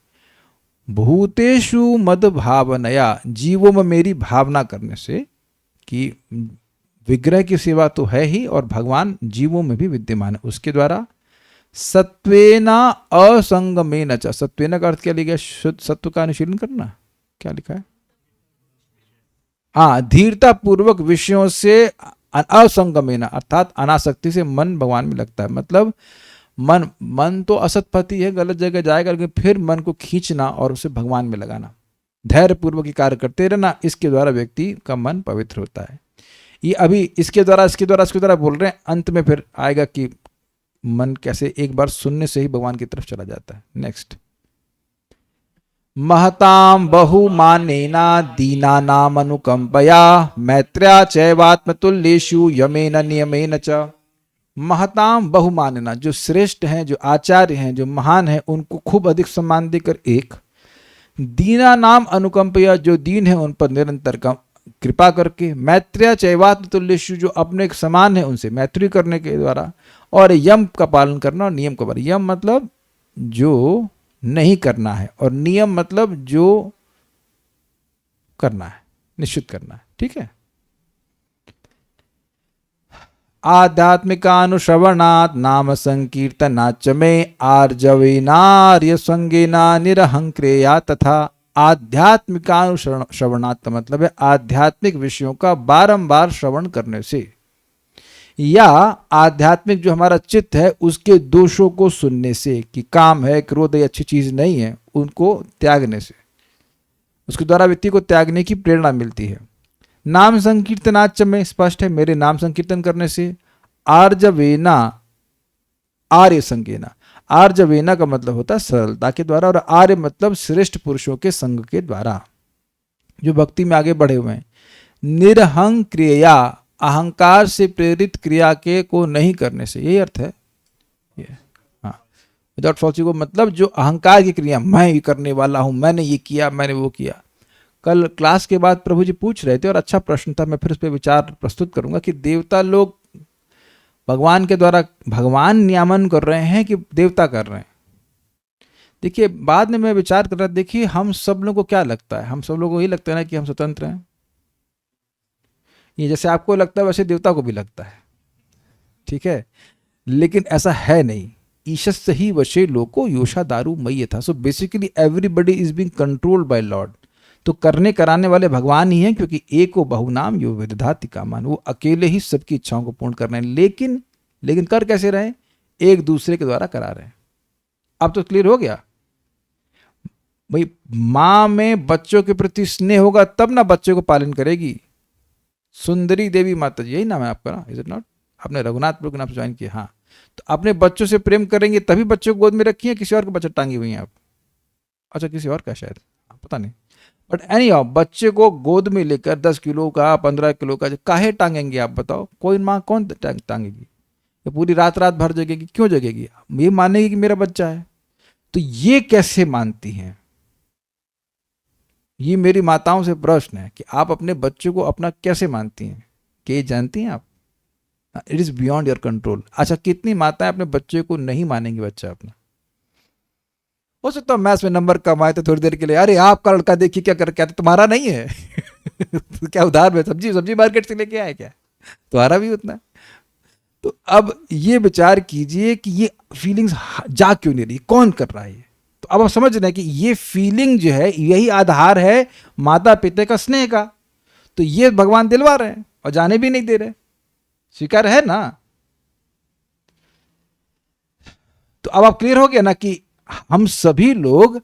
भूतेषु मद भावनया, जीवों में मेरी भावना करने से, कि विग्रह की सेवा तो है ही और भगवान जीवों में भी विद्यमान है, उसके द्वारा। सत्वेना असंगमेन च, सत्वेना का अर्थ क्या लिखा है? शुद्ध सत्व का अनुशीलन करना, क्या लिखा है? हाँ, धीरता पूर्वक विषयों से असंगमेन अर्थात अनासक्ति से मन भगवान में लगता है। मतलब मन तो असतपति है, गलत जगह जाएगा, लेकिन फिर मन को खींचना और उसे भगवान में लगाना, धैर्य पूर्वक कार्य करते रहना, इसके द्वारा व्यक्ति का मन पवित्र होता है। ये अभी इसके द्वारा बोल रहे हैं, अंत में फिर आएगा कि मन कैसे एक बार सुनने से ही भगवान की तरफ चला जाता है। नेक्स्ट, महतां बहुमानेना दीनानाम अनुकंपया मैत्र्या चैवात्मतुल्येषु यमेन नियमेन च। महतां बहुमानेना, जो श्रेष्ठ हैं, जो आचार्य हैं, जो महान हैं, उनको खूब अधिक सम्मान देकर एक। दीना नाम अनुकंपया, जो दीन है उन पर निरंतर कृपा करके। मैत्र्या चैवात्मतुल्येषु, जो अपने समान है उनसे मैत्री करने के द्वारा। और यम का पालन करना और नियम का पालन। यम मतलब जो नहीं करना है, और नियम मतलब जो करना है, निश्चित करना है। ठीक है। आध्यात्मिकानुश्रवणात् नाम संकीर्तनाच्च मे आर्जवेनार्य संगेना निरहंक्रिया तथा। आध्यात्मिकानुश्रवणात् का मतलब है आध्यात्मिक विषयों का बारंबार श्रवण करने से, या आध्यात्मिक जो हमारा चित्त है उसके दोषों को सुनने से, कि काम है, क्रोध है, अच्छी चीज नहीं है, उनको त्यागने से, उसके द्वारा व्यक्ति को त्यागने की प्रेरणा मिलती है। नाम संकीर्तनाच्च में स्पष्ट है, मेरे नाम संकीर्तन करने से। आर्जवेना, आर्य संगेना, आर्जवेना का मतलब होता है सरलता के द्वारा, और आर्य मतलब श्रेष्ठ पुरुषों के संग के द्वारा, जो भक्ति में आगे बढ़े हुए हैं। निरहंग क्रिया, अहंकार से प्रेरित क्रिया के को नहीं करने से, यही अर्थ है। हाँ, विदाउट फॉल्स को मतलब जो अहंकार की क्रिया, मैं ये करने वाला हूं, मैंने ये किया, मैंने वो किया। कल क्लास के बाद प्रभु जी पूछ रहे थे और अच्छा प्रश्न था, मैं फिर उस पर विचार प्रस्तुत करूंगा कि देवता लोग भगवान के द्वारा, भगवान नियामन कर रहे हैं कि देवता कर रहे हैं। देखिए बाद में मैं विचार कर रहा था, देखिए हम सब लोगों को क्या लगता है, हम सब लोगों को यही लगता है ना कि हम स्वतंत्र हैं। ये जैसे आपको लगता है वैसे देवता को भी लगता है, ठीक है, लेकिन ऐसा है नहीं। ईशस्य ही वशे लोको योषा दारू मई था। So basically everybody is being controlled by Lord. तो करने कराने वाले भगवान ही हैं, क्योंकि एको बहुनाम यो विदधाति कामान, वो अकेले ही सबकी इच्छाओं को पूर्ण कर रहे हैं। लेकिन कर कैसे रहे? एक दूसरे के द्वारा करा रहे हैं। अब तो क्लियर हो गया भाई। माँ में बच्चों के प्रति स्नेह होगा तब ना बच्चों को पालन करेगी। सुंदरी देवी माता जी, यही नाम है आपका ना, इज इट नॉट? आपने रघुनाथपुर के नाम से ज्वाइन किया। हाँ, तो अपने बच्चों से प्रेम करेंगे तभी बच्चों को गोद में रखी है, किसी और के बच्चे टांगी हुई हैं आप? अच्छा, किसी और का शायद, पता नहीं, बट एनी हाउ बच्चे को गोद में लेकर 10 किलो का, 15 किलो का काहे टांगेंगे आप बताओ? कोई माँ कौन टांगेगी? ये पूरी रात भर जगेगी, क्यों जगेगी? ये मानेगी कि मेरा बच्चा है। तो ये कैसे मानती हैं? ये मेरी माताओं से प्रश्न है कि आप अपने बच्चे को अपना कैसे मानती हैं? कि जानती हैं आप, it is beyond your control. अच्छा, कितनी माताएं अपने बच्चे को नहीं मानेंगी बच्चा अपना? हो सकता है मैथ्स में नंबर कम आए तो थोड़ी देर के लिए, अरे आपका लड़का देखिए क्या कर, क्या तुम्हारा नहीं है? तो क्या उधार में सब्जी मार्केट से लेके आए क्या? तुम्हारा भी उतना। तो अब ये विचार कीजिए कि ये फीलिंग्स जा क्यों नहीं रही, कौन कर रहा है ये। तो अब आप समझ रहे हैं कि ये फीलिंग जो है यही आधार है माता पिता का स्नेह का। तो ये भगवान दिलवा रहे हैं और जाने भी नहीं दे रहे, स्वीकार है ना। तो अब आप क्लियर हो गया ना कि हम सभी लोग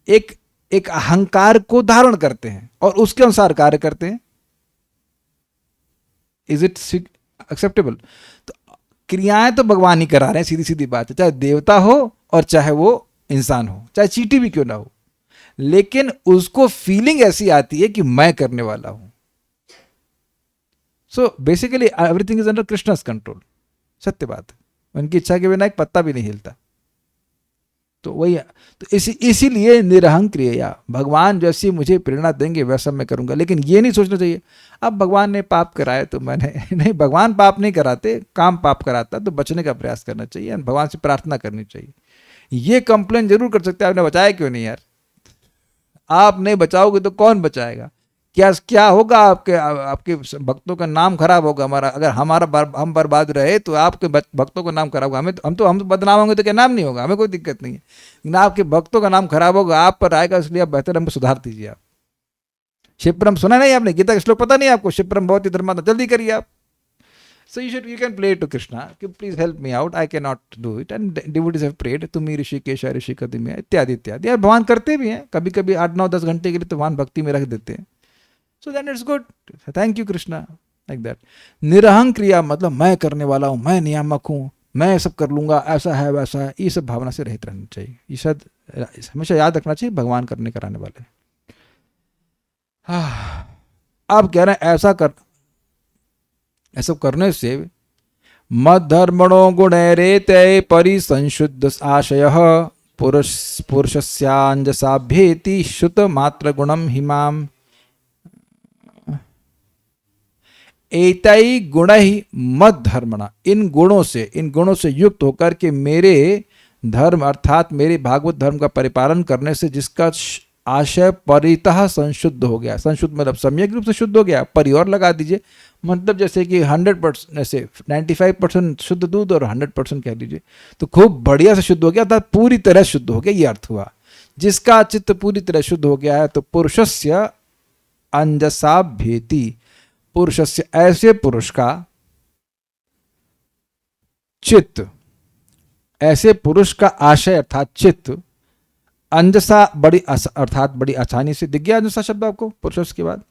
एक एक अहंकार को धारण करते हैं और उसके अनुसार कार्य करते हैं। Is it acceptable? तो क्रियाएं तो भगवान ही करा रहे हैं, सीधी सीधी बात है, चाहे देवता हो और चाहे वो इंसान हो, चाहे चींटी भी क्यों ना हो, लेकिन उसको फीलिंग ऐसी आती है कि मैं करने वाला हूं। So basically everything is under Krishna's control. सत्य बात है, उनकी इच्छा के बिना एक पत्ता भी नहीं हिलता। तो वही, तो इसीलिए निरहंक्रिया, भगवान जैसी मुझे प्रेरणा देंगे वैसा मैं करूंगा। लेकिन ये नहीं सोचना चाहिए अब भगवान ने पाप कराए तो मैंने नहीं, भगवान पाप नहीं कराते, काम पाप कराता, तो बचने का प्रयास करना चाहिए, भगवान से प्रार्थना करनी चाहिए। ये कंप्लेन जरूर कर सकते हैं, आपने बचाया क्यों नहीं यार। आप नहीं बचाओगे तो कौन बचाएगा? क्या क्या होगा? आपके आपके भक्तों का नाम खराब होगा हमारा। अगर हम बर्बाद रहे तो आपके भक्तों का नाम खराब होगा। हम तो बदनाम होंगे तो क्या नाम नहीं होगा, हमें कोई दिक्कत नहीं है, लेकिन आपके भक्तों का नाम खराब होगा, आप पर आएगा, इसलिए आप बेहतर हमको सुधार दीजिए। आप शिवप्रम सुना नहीं आपने? गीता का श्लोक पता नहीं आपको? शिवप्रम बहुत ही धर्मात्मा, जल्दी करिए आप। So you can play to Krishna कि please help me out, I cannot do it, and devotees have prayed तुम्ही ऋषिकेश ऋषिकति में इत्यादि इत्यादि। यार भगवान करते भी हैं, कभी कभी 8-9-10 घंटे के लिए तो भगवान भक्ति में रख देते हैं। So then it's good, thank you Krishna, like that। निरहंग क्रिया मतलब मैं करने वाला हूँ, मैं नियामक हूँ, मैं सब कर लूंगा, ऐसा है वैसा है, ये सब भावना से रहित रहना चाहिए। ये शायद हमेशा याद रखना चाहिए, भगवान करने कराने वाले। आप कह रहे हैं ऐसा करने से मद्धर्मणो गुणैरेते परिसंशुद्ध आशय पुरुषस्यांजसाभ्येति श्रुत मात्र गुणम हिमाम एतई गुण ही मद धर्मणा। इन गुणों से युक्त होकर के मेरे धर्म अर्थात मेरे भागवत धर्म का परिपालन करने से जिसका आशय परितः संशुद्ध हो गया, संशुद्ध मतलब सम्यक रूप से शुद्ध हो गया, परि और लगा दीजिए, मतलब जैसे कि 100% ऐसे 95% शुद्ध दूध और 100% कह लीजिए, तो खूब बढ़िया से शुद्ध हो गया, अर्थात पूरी तरह शुद्ध हो गया, ये अर्थ हुआ। जिसका चित्त पूरी तरह शुद्ध हो गया है तो पुरुषस्य अंजसा भेति, पुरुषस्य ऐसे पुरुष का चित्त, ऐसे पुरुष का आशय अर्थात चित्त, अंजसा बड़ी अर्थात बड़ी आसानी से दिख गया अंजसा शब्द आपको पुरुष के बाद,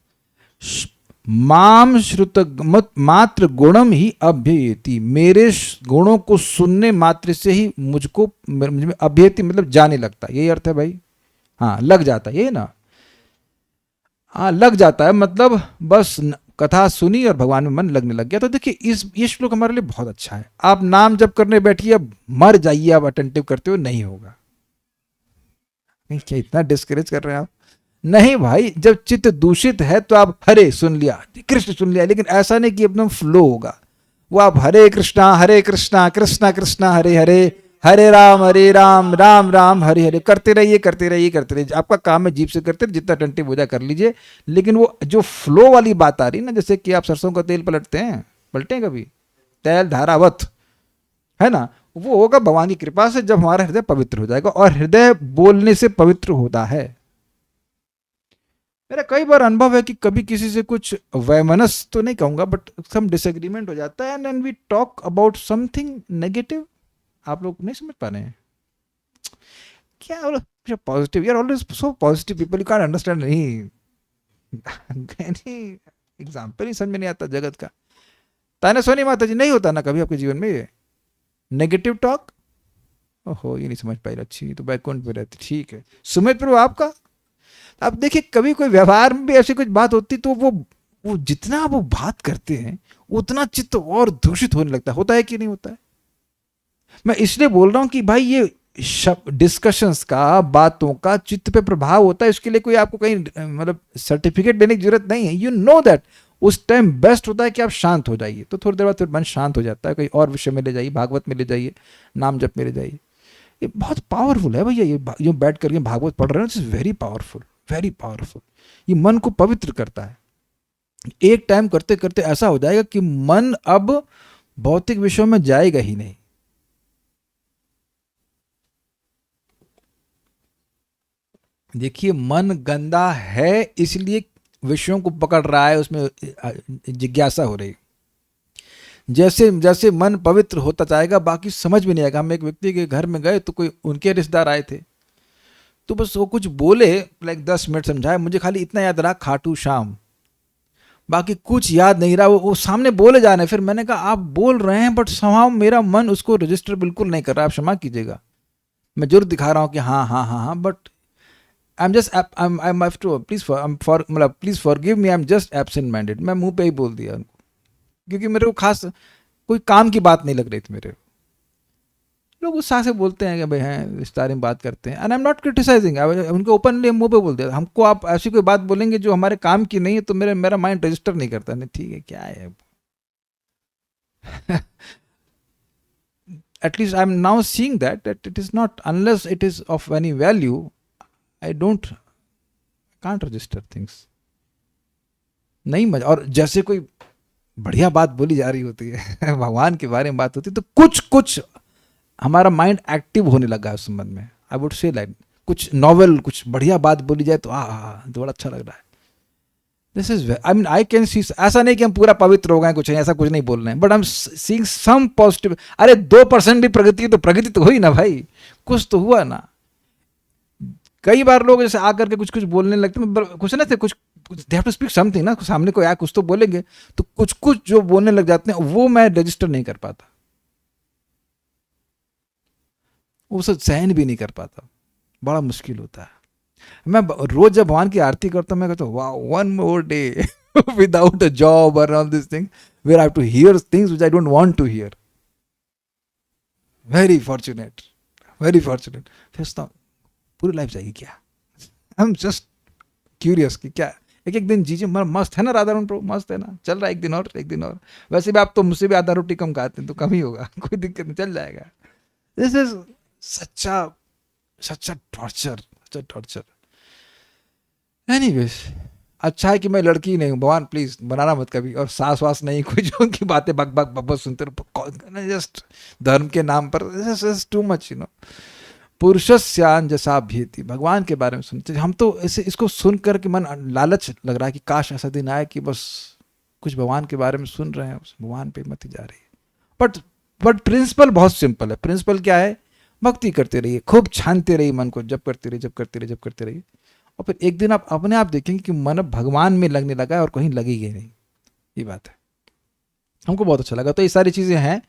माम श्रुत मात्र गुणम ही अभ्येति, मेरे गुणों को सुनने मात्र से ही मुझको अभ्येति मतलब जाने लगता, यही अर्थ है भाई। हाँ लग जाता है, ये ना, हाँ लग जाता है मतलब बस कथा सुनी और भगवान में मन लगने लग गया। तो देखिए ये श्लोक हमारे लिए बहुत अच्छा है। आप नाम जब करने बैठिए, अब मर जाइए आप अटेंटिव करते हुए, नहीं होगा। क्या इतना डिस्करेज कर रहे हैं आप? नहीं भाई, जब चित्त दूषित है तो आप हरे सुन लिया, कृष्ण सुन लिया, लेकिन ऐसा नहीं कि एकदम फ्लो होगा। वो आप हरे कृष्णा कृष्णा कृष्णा हरे हरे, हरे राम राम राम हरे हरे करते रहिए करते रहिए करते रहिए। आपका काम है जीभ से करते रहिए, जितना अटेंटिव हो जाए कर लीजिए। लेकिन वो जो फ्लो वाली बात आ रही ना, जैसे कि आप सरसों का तेल पलटते हैं, पलटे हैं कभी, तेल धारावत है ना, वो होगा भगवान की कृपा से जब हमारा हृदय पवित्र हो जाएगा। और हृदय बोलने से पवित्र होता है। मेरा कई बार अनुभव है कि कभी किसी से कुछ वैमनस तो नहीं कहूंगा, बट सम डिसएग्रीमेंट हो जाता है, and then we talk about something negative. आप लोग नहीं समझ पा रहे हैं क्या? पॉजिटिव, यार always so positive people, you can't understand. नहीं एग्जाम्पल ही समझ में नहीं आता जगत का। ताने सोनी माता जी, नहीं होता ना कभी आपके जीवन में ये नेगेटिव टॉक? ओहो, ये नहीं समझ पाई, अच्छी तो बैकग्राउंड पे रहती, ठीक है। सुमित प्रभु आपका, आप देखिए कभी कोई व्यवहार में भी ऐसी कुछ बात होती तो वो जितना वो बात करते हैं उतना चित्त और दूषित होने लगता है। होता है कि नहीं होता है? मैं इसलिए बोल रहा हूं कि भाई ये डिस्कशंस का, बातों का चित्त पे प्रभाव होता है। इसके लिए कोई आपको कहीं मतलब सर्टिफिकेट देने की जरूरत नहीं है। यू नो दैट उस टाइम बेस्ट होता है कि आप शांत हो जाइए, तो थोड़ी देर बाद फिर मन शांत हो जाता है। कोई और विषय में ले जाइए, भागवत में ले जाइए, नाम जप में ले जाइए। ये बहुत पावरफुल है भैया, ये जो बैठ करके भागवत पढ़ रहे हैं, it's very powerful, very powerful. ये मन को पवित्र करता है। एक टाइम करते करते ऐसा हो जाएगा कि मन अब भौतिक विषयों में जाएगा ही नहीं। देखिए, मन गंदा है इसलिए विषयों को पकड़ रहा है, उसमें जिज्ञासा हो रही। जैसे जैसे मन पवित्र होता जाएगा बाकी समझ में नहीं आएगा। हम एक व्यक्ति के घर में गए तो कोई उनके रिश्तेदार आए थे, तो बस वो कुछ बोले, लाइक 10 मिनट समझाए, मुझे खाली इतना याद रहा खाटू श्याम, बाकी कुछ याद नहीं रहा। वो सामने बोले जा रहे हैं, फिर मैंने कहा आप बोल रहे हैं बट somehow मेरा मन उसको रजिस्टर बिल्कुल नहीं कर रहा, आप क्षमा कीजिएगा। मैं जरूर दिखा रहा हूँ कि हाँ हाँ हाँ हाँ, but I am just I am have to मतलब please forgive me, I am just absent minded. मैं मुंह पे ही बोल दिया उनको, क्योंकि मेरे को खास कोई काम की बात नहीं लग रही थी। मेरे लोग उत्साह से बोलते हैं कि भाई हैं इस बारे में बात करते हैं, and I am not criticising, उनको ओपनली मुंह पे बोल दिया। हमको आप ऐसी कोई बात बोलेंगे जो हमारे काम की नहीं है तो मेरा माइंड रजिस्टर नहीं करता। नहीं ठीक है, क्या है at least I am now seeing that it is not, unless it is of any value, I don't can't register things. नहीं मजा। और जैसे कोई बढ़िया बात बोली जा रही होती है भगवान के बारे में बात होती है, तो कुछ कुछ हमारा माइंड एक्टिव होने लगा है उस संबंध में। आई वुड से लाइक कुछ नॉवेल, कुछ बढ़िया बात बोली जाए तो तो बड़ा अच्छा लग रहा है। This is I mean I can see, ऐसा नहीं कि हम पूरा पवित्र हो गए, कुछ ऐसा कुछ नहीं बोल रहे हैं, but I am seeing some positive. अरे 2% भी प्रगति तो प्रगति तो हुई ना भाई, कुछ तो हुआ ना। कई बार लोग जैसे आकर के कुछ कुछ बोलने लगते हैं, कुछ ना थे, कुछ they have to speak something ना, सामने कोई आया कुछ तो बोलेंगे, तो कुछ कुछ जो बोलने लग जाते हैं वो मैं रजिस्टर नहीं कर पाता, वो सब सहन भी नहीं कर पाता, बड़ा मुश्किल होता है। मैं रोज जब भगवान की आरती करता हूँ मैं कहता हूँ वाह, one more day without a job और all this thing where I have to hear things which I don't want to hear. Very fortunate, very fortunate. फिर पूरी लाइफ जाएगी क्या? आई एम जस्ट क्यूरियस कि क्या एक एक दिन जीजिए। मस्त है ना राधारमण प्रभु, मस्त है ना, चल रहा है एक दिन और, एक दिन और। वैसे भी आप तो मुझसे भी आधा रोटी कम खाते हैं तो कम ही होगा, कोई दिक्कत नहीं, चल जाएगा। दिस इज सच्चा सच्चा टॉर्चर, सच्चा टॉर्चर। एनीवेज, अच्छा है कि मैं लड़की नहीं हूँ, भगवान प्लीज बनाना मत कभी। और सास वास नहीं कोई जो उनकी बातें बक बक बक सुनते रहो जस्ट धर्म के नाम पर, टू मच यू नो। पुरुषस्यान जैसा भीति, भगवान के बारे में सुनते हम तो ऐसे, इसको सुन कर के मन लालच लग रहा है कि काश ऐसा दिन आए कि बस कुछ भगवान के बारे में सुन रहे हैं, भगवान पे मत जा रही है। बट प्रिंसिपल बहुत सिंपल है। प्रिंसिपल क्या है? भक्ति करते रहिए, खूब छानते रहिए मन को, जब करते रहिए, जब करते रहिए, जब करते रहिए, और फिर एक दिन आप अपने आप देखेंगे कि मन भगवान में लगने लगा है और कहीं लगेगी नहीं। ये बात है, हमको बहुत अच्छा लगा। तो ये सारी चीजें हैं।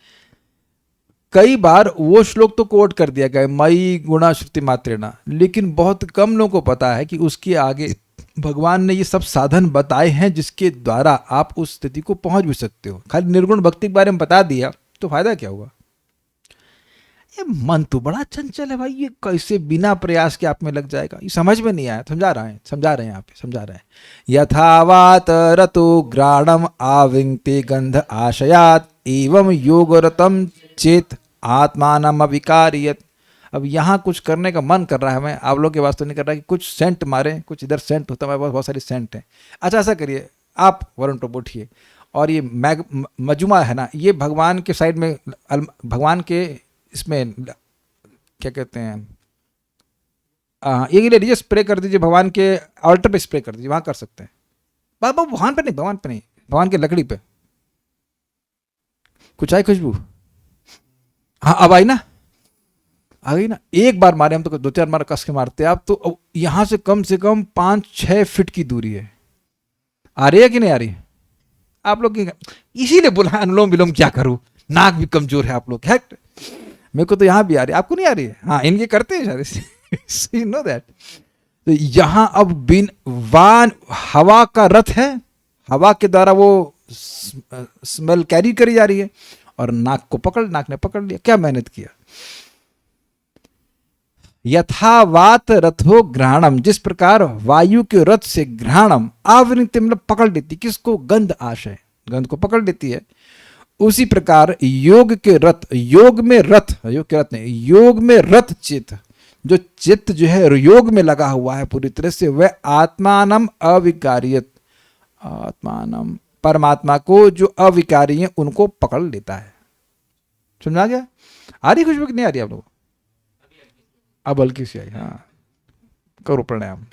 कई बार वो श्लोक तो कोट कर दिया गया, मई गुणा श्रुति मात्रेणा, लेकिन बहुत कम लोगों को पता है कि उसके आगे भगवान ने ये सब साधन बताए हैं जिसके द्वारा आप उस स्थिति को पहुंच भी सकते हो। खाली निर्गुण भक्ति के बारे में बता दिया तो फायदा क्या हुआ? ये मन तो बड़ा चंचल है भाई, ये कैसे बिना प्रयास के आप में लग जाएगा? ये समझ में नहीं आया। समझा रहे हैं यहाँ पे, समझा रहे हैं। यथावात रतो ग्राणम आविंक्ते गंध आशयात एवं योगरतम चेत आत्मानम अविकारियत। अब यहाँ कुछ करने का मन कर रहा है हमें, आप लोग के वास्ते नहीं कर रहा है कि कुछ सेंट मारे, कुछ इधर सेंट होता है, बहुत सारी सेंट है। अच्छा ऐसा करिए, आप वरुण प्रभु उठिए, और ये मजुमा है ना, ये भगवान के साइड में, भगवान के इसमें क्या कहते हैं, ये ले लीजिए, स्प्रे कर दीजिए भगवान के ऑल्टर पे, स्प्रे कर दीजिए, वहां कर सकते हैं। बाबा भगवान पे नहीं, भगवान पे नहीं, भगवान के लकड़ी पे। कुछ आई खुशबू? हाँ अब आई ना, आ गई ना। एक बार मारे हम तो 2-4 बार कस के मारते आप तो यहां से कम 5-6 फीट की दूरी है। आ रही है कि नहीं आ रही है? आप लोग इसीलिए बोला अनुलोम विलोम क्या करूं, नाक भी कमजोर है आप लोग। हैट, मेरे को तो यहां भी आ रही है, आपको नहीं आ रही है? हाँ इनके करते हैं शायद, यू नो दैट। तो यहां अब बिन वान हवा का रथ है, हवा के द्वारा वो स्मेल कैरी करी जा रही है, और नाक को पकड़, नाक ने पकड़ लिया। क्या मेहनत किया? यथावात रथो घ्राणम, जिस प्रकार वायु के रथ से घ्राणम आवृत्ति मतलब पकड़ लेती, किसको? गंध आशय, गंध को पकड़ लेती है। उसी प्रकार योग के रथ, योग में रथ, योग के रथ नहीं, योग में रथ चित्त, जो चित्त जो है योग में लगा हुआ है पूरी तरह से, वह आत्मानम अविकारियत, आत्मानम परमात्मा को जो अविकारी है उनको पकड़ लेता है। समझ आ गया? आ रही खुशबू कि नहीं आ रही आप लोगों? अब हल्की सी आई। हाँ, करो pranayama.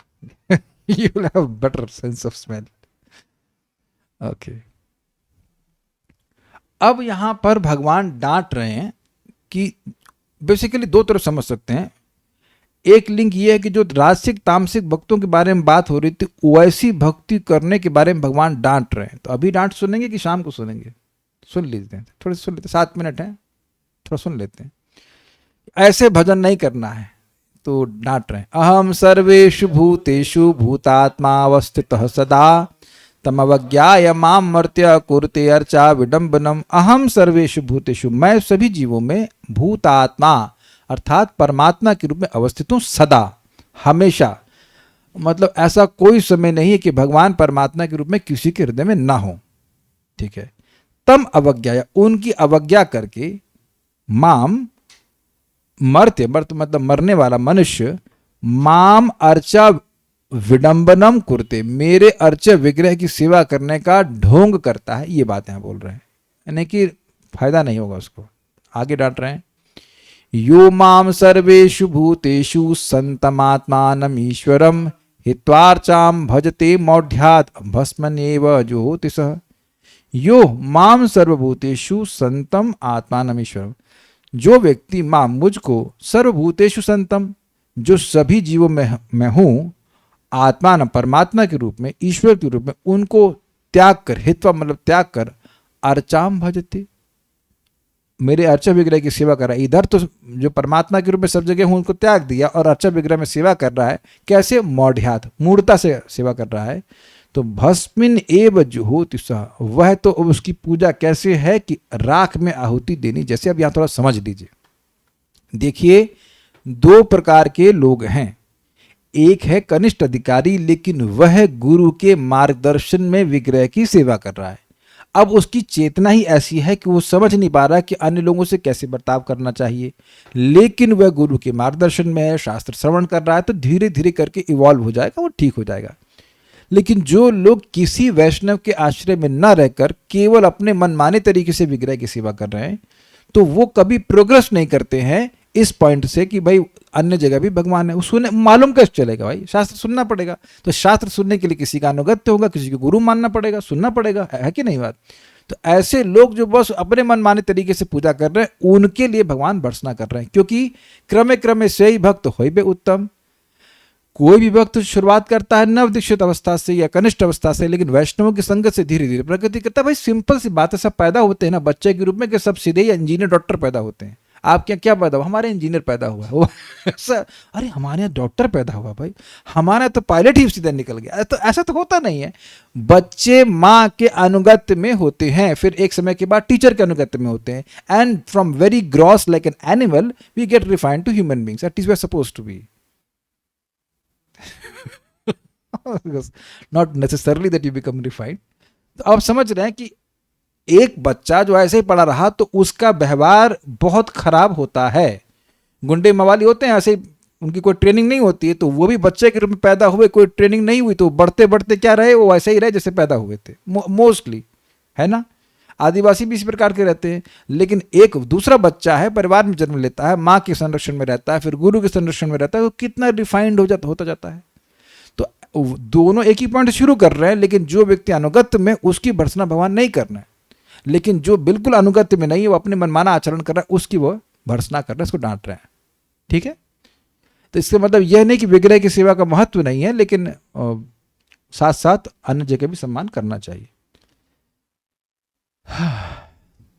You will have better sense of smell. Okay, अब यहां पर भगवान डांट रहे हैं कि बेसिकली दो तरफ समझ सकते हैं। एक लिंक ये है कि जो राजसिक तामसिक भक्तों के बारे में बात हो रही थी, वैसी भक्ति करने के बारे में भगवान डांट रहे हैं। तो अभी डांट सुनेंगे कि शाम को सुनेंगे? सुन लीजिए, थोड़े सुन लेते, 7 मिनट है, थोड़ा सुन लेते हैं। ऐसे भजन नहीं करना है तो डांट रहे हैं। अहम सर्वेषु भूतेषु भूतात्मावस्थितः सदा तमवज्ञाय माम मर्त्य कुरुते अर्चा विडंबनम। अहम सर्वेषु भूतेषु, मैं सभी जीवों में भूतात्मा अर्थात परमात्मा के रूप में अवस्थित हूं, सदा, हमेशा। मतलब ऐसा कोई समय नहीं है कि भगवान परमात्मा के रूप में किसी के हृदय में ना हो। ठीक है, तम अवज्ञा, उनकी अवज्ञा करके, माम मर्त्य, मर्त मतलब मरने वाला मनुष्य, माम अर्चा विडंबनम कुरते, मेरे अर्चा विग्रह की सेवा करने का ढोंग करता है। ये बात यहां बोल रहे हैं, यानी कि फायदा नहीं होगा उसको। आगे डांट रहे हैं, यो माम सर्वेषु भूतेषु संतमात्मानमीश्वरम हित्वार्चाम भजते मौढ़्यात् भस्मन्येव ज्योतिषः। यो माम सर्वभूतेषु संतम आत्मानमीश्वरम, जो व्यक्ति मां मुझको, सर्वभूतेषु संतम, जो सभी जीवों में मैं हूं, आत्मा न परमात्मा के रूप में, ईश्वर के रूप में, उनको त्याग कर, हित्वा मतलब त्याग कर, अर्चाम भजते, मेरे अर्चा विग्रह की सेवा कर रहा है। इधर तो जो परमात्मा के रूप में सब जगह हूं उनको त्याग दिया और अर्चा विग्रह में सेवा कर रहा है। कैसे? मौढ़्यात, मूढ़ता से सेवा कर रहा है। तो भस्मिन एव जुहोति सः, वह तो उसकी पूजा कैसे है कि राख में आहुति देनी जैसे। अब यहां थोड़ा समझ लीजिए। देखिए, दो प्रकार के लोग हैं। एक है कनिष्ठ अधिकारी, लेकिन वह गुरु के मार्गदर्शन में विग्रह की सेवा कर रहा है। अब उसकी चेतना ही ऐसी है कि वो समझ नहीं पा रहा कि अन्य लोगों से कैसे बर्ताव करना चाहिए, लेकिन वह गुरु के मार्गदर्शन में है, शास्त्र श्रवण कर रहा है, तो धीरे धीरे करके इवॉल्व हो जाएगा, वो ठीक हो जाएगा। लेकिन जो लोग किसी वैष्णव के आश्रय में न रहकर केवल अपने मनमाने तरीके से विग्रह की सेवा कर रहे हैं, तो वो कभी प्रोग्रेस नहीं करते हैं इस पॉइंट से कि भाई अन्य जगह भी भगवान है। वो सुने, मालूम कैसे चलेगा भाई? शास्त्र सुनना पड़ेगा। तो शास्त्र सुनने के लिए किसी का अनुगत्य होगा, किसी को गुरु मानना पड़ेगा, सुनना पड़ेगा, है कि नहीं बात? तो ऐसे लोग जो बस अपने मनमाने तरीके से पूजा कर रहे हैं, उनके लिए भगवान भर्त्सना कर रहे हैं। क्योंकि क्रमे क्रमे से ही भक्त होई बे उत्तम। कोई भी भक्त शुरुआत करता है नव दीक्षित अवस्था से या कनिष्ठ अवस्था से, लेकिन वैष्णवों की संगत से धीरे धीरे प्रगति करता है। भाई सिंपल सी बात है, सब पैदा होते हैं ना बच्चे के रूप में, कि सब सीधे ही इंजीनियर डॉक्टर पैदा होते हैं। आप क्या पैदा हुआ? हमारे इंजीनियर पैदा हुआ है। अरे हमारे यहाँ डॉक्टर पैदा हुआ भाई, हमारे यहाँ तो पायलट ही सीधा निकल गया। तो ऐसा तो होता नहीं है। बच्चे माँ के अनुगत्य में होते हैं, फिर एक समय के बाद टीचर के अनुगत्य में होते हैं, and from very gross like an animal we get refined to human beings, that is we are supposed to be. Not necessarily that you become refined. तो आप समझ रहे हैं कि एक बच्चा जो ऐसे ही पड़ा रहा तो उसका व्यवहार बहुत खराब होता है। गुंडे मवाली होते हैं ऐसे, उनकी कोई ट्रेनिंग नहीं होती है, तो वो भी बच्चे के रूप में पैदा हुए, कोई ट्रेनिंग नहीं हुई, तो बढ़ते बढ़ते क्या रहे, वो वैसे ही रहे जैसे पैदा हुए थे मोस्टली, है ना? आदिवासी भी इस प्रकार के रहते हैं। लेकिन एक दूसरा बच्चा है, परिवार में जन्म लेता है, माँ के संरक्षण में रहता है, फिर गुरु के संरक्षण में रहता है, तो कितना रिफाइंड होता जाता है। तो दोनों एक ही पॉइंट शुरू कर रहे हैं, लेकिन जो व्यक्ति अनुगत्य में, उसकी भर्त्सना भगवान नहीं करना है। लेकिन जो बिल्कुल अनुगत्य में नहीं है, वो अपने मनमाना आचरण कर रहा है, उसकी वो भर्त्सना कर रहा है, उसको डांट रहे हैं। ठीक है? तो इसका मतलब यह नहीं कि विग्रह की सेवा का महत्व नहीं है, लेकिन साथ साथ अन्य जगह भी सम्मान करना चाहिए।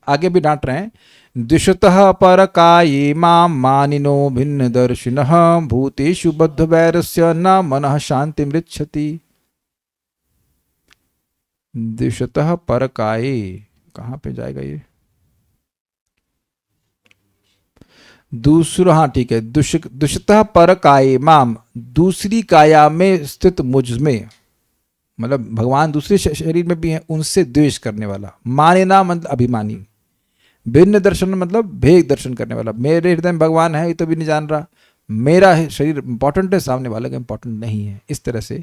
आगे भी डांट रहे हैं, दिशतः परकाये मां मानिनो भिन्न दर्शिनः भूतेषु बद्ध वैरस्य न मनः शांति मृच्छति। दिशतः परकाये, कहां पे जाएगा ये? दूसरा, हाँ ठीक है, दुष्टः परकाये माम, दूसरी काया में स्थित मुझ में, मतलब भगवान दूसरे शरीर में भी हैं, उनसे द्वेष करने वाला। मानेना मतलब अभिमानी, भिन्न दर्शन मतलब भेद दर्शन करने वाला। मेरे हृदय में भगवान है ये तो भी नहीं जान रहा, मेरा शरीर इंपॉर्टेंट है, सामने वाले का इंपॉर्टेंट नहीं है। इस तरह से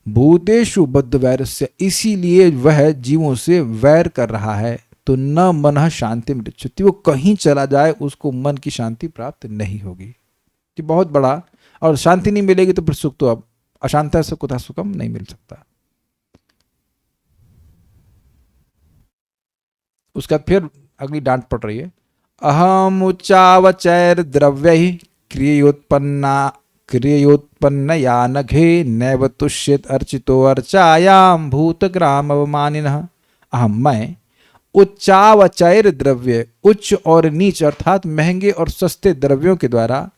भूतेषु बद्ध वैरस्य, इसीलिए वह जीवों से वैर कर रहा है। तो न मन शांति मृच्छति, वो कहीं चला जाए उसको मन की शांति प्राप्त नहीं होगी। ये बहुत बड़ा, और शांति नहीं मिलेगी तो फिर सुख तो अब अशांत से कुतः सुखम नहीं मिल सकता। उसके बाद फिर अगली डांट पड़ रही है, अहम उच्चावचैर द्रव्य क्रियोत्पन्न या नघे नैव तुष्येत अर्चितो अर्चायाम भूतग्राम अवमानिनः। अहम मैं, उच्चावचैर द्रव्य, उच्च और नीच अर्थात महंगे और सस्ते द्रव्यों के द्वारा,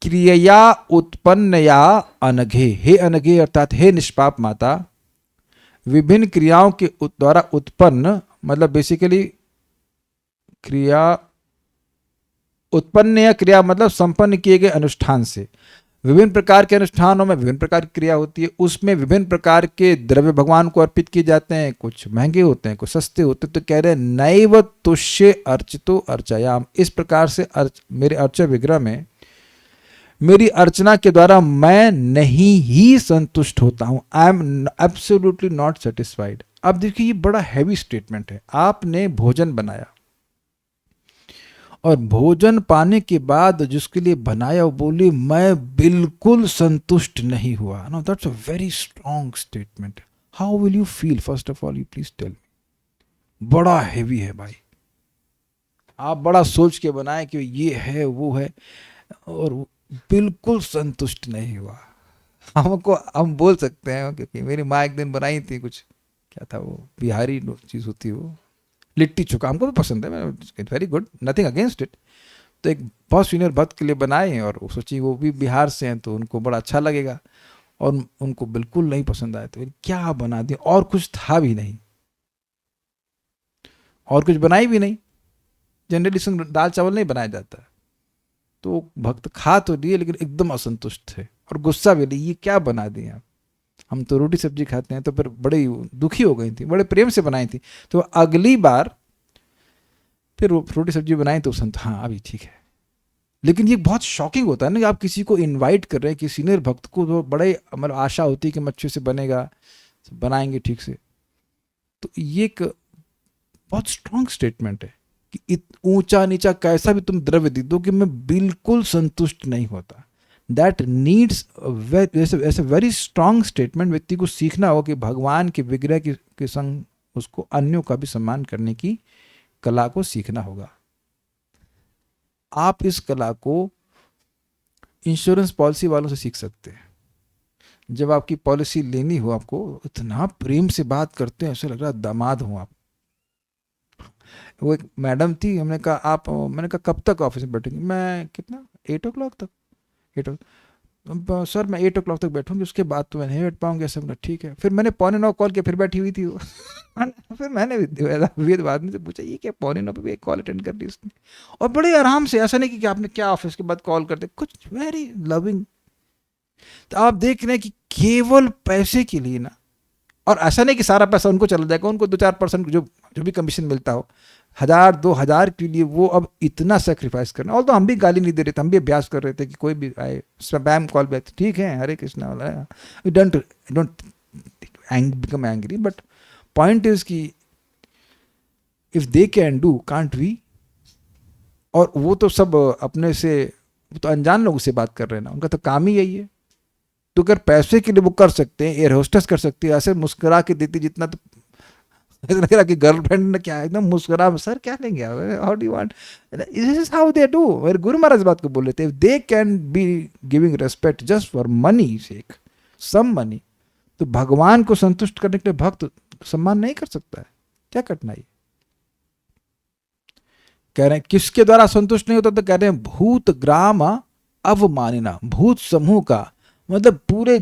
क्रिया उत्पन्न या अनघे, हे अनघे अर्थात हे निष्पाप माता, विभिन्न क्रियाओं के द्वारा उत्पन्न, मतलब बेसिकली क्रिया उत्पन्न या क्रिया मतलब संपन्न किए गए अनुष्ठान से, विभिन्न प्रकार के अनुष्ठानों में विभिन्न प्रकार की क्रिया होती है, उसमें विभिन्न प्रकार के द्रव्य भगवान को अर्पित किए जाते हैं, कुछ महंगे होते हैं कुछ सस्ते होते हैं। तो कह रहे हैं नैव तुष्य अर्चितो अर्चयाम, इस प्रकार से मेरे अर्चा विग्रह में मेरी अर्चना के द्वारा मैं नहीं ही संतुष्ट होता हूं, I am absolutely not satisfied. अब देखिए ये बड़ा हैवी स्टेटमेंट है। आपने भोजन बनाया और भोजन पाने के बाद जिसके लिए बनाया वो बोली मैं बिल्कुल संतुष्ट नहीं हुआ। No, that's a very strong statement. How will you feel? First of all you please tell me. बड़ा हैवी है भाई। आप बड़ा सोच के बनाए कि ये है वो है और बिल्कुल संतुष्ट नहीं हुआ। हमको हम बोल सकते हैं क्योंकि मेरी माँ एक दिन बनाई थी कुछ, क्या था वो, बिहारी चीज़ होती है वो, लिट्टी चोखा, हमको भी पसंद है, it's very good, nothing against it. तो एक बहुत सीनियर भक्त के लिए बनाए और वो सोची वो भी बिहार से हैं तो उनको बड़ा अच्छा लगेगा, और उनको बिल्कुल नहीं पसंद आया। तो क्या बना दिया, और कुछ था भी नहीं, और कुछ बनाई भी नहीं। जनरली दाल चावल नहीं बनाया जाता। तो भक्त खा तो लिए लेकिन एकदम असंतुष्ट थे और गुस्सा भी ली, ये क्या बना दिया, हम तो रोटी सब्जी खाते हैं। तो फिर बड़े दुखी हो गई थी, बड़े प्रेम से बनाई थी। तो अगली बार फिर वो रोटी सब्जी बनाई तो संत हाँ अभी ठीक है। लेकिन ये बहुत शॉकिंग होता है ना कि आप किसी को इनवाइट कर रहे हैं, किसी सीनियर भक्त को, तो बड़े मतलब आशा होती है कि अच्छे से बनेगा, बनाएंगे ठीक से। तो ये एक बहुत स्ट्रांग स्टेटमेंट है कि ऊंचा नीचा कैसा भी तुम द्रव्य दे दो कि मैं बिल्कुल संतुष्ट नहीं होता। दैट नीड्स ऐसे वेरी स्ट्रांग स्टेटमेंट। व्यक्ति को सीखना होगा कि भगवान के विग्रह के संग उसको अन्यों का भी सम्मान करने की कला को सीखना होगा। आप इस कला को इंश्योरेंस पॉलिसी वालों से सीख सकते हैं। जब आपकी पॉलिसी लेनी हो, आपको इतना प्रेम से बात करते हैं, ऐसे लग रहा है दामाद हो आप। वो एक मैडम थी, हमने कहा मैंने कहा कब तक ऑफिस में बैठेंगे? मैं कितना 8 o'clock तक। 8 सर मैं 8 o'clock तक बैठूंगी, उसके बाद तो मैं नहीं बैठ पाऊंगी। ऐसा बोला ठीक है। फिर मैंने 8:45 कॉल किया, फिर बैठी हुई थी वो। फिर मैंने वेद आदमी से पूछा ये क्या 8:45 पे भी एक कॉल अटेंड कर ली उसने, और बड़े आराम से, ऐसा नहीं कि आपने क्या ऑफिस के बाद कॉल करते, कुछ वेरी लविंग। तो आप देख रहे हैं कि केवल पैसे के लिए ना, और ऐसा नहीं कि सारा पैसा उनको चला जाएगा, उनको 2-4% जो भी कमीशन मिलता हो, 1000-2000 के लिए वो अब इतना सेक्रीफाइस करना। और तो हम भी गाली नहीं दे रहे थे, हम भी अभ्यास कर रहे थे कि कोई भी आए स्पैम कॉल बैक ठीक है, हरे कृष्णा वाला है, you don't become angry, but point is कि if they can do can't we. और वो तो सब अपने से, वो तो अनजान लोगों से बात कर रहे हैं ना, उनका तो काम ही यही है। तो अगर पैसे के लिए वो कर सकते हैं, एयर होस्टेस कर सकती है, ऐसे मुस्कुरा के देती, जितना तो लग रहा कि गर्लफ्रेंड ने क्या एकदम मुस्कुरा, सर क्या लेंगे आप, how do you want, this is how they do. मेरे गुरु महाराज बात को बोल रहे थे, they can be giving respect just for money sake, some money, तो भगवान को संतुष्ट करने के लिए भक्त सम्मान नहीं कर सकता है, क्या कठिनाई। कह रहे हैं किसके द्वारा संतुष्ट नहीं होता, तो कह रहे हैं भूत ग्राम अवमानिना, भूत समूह का मतलब पूरे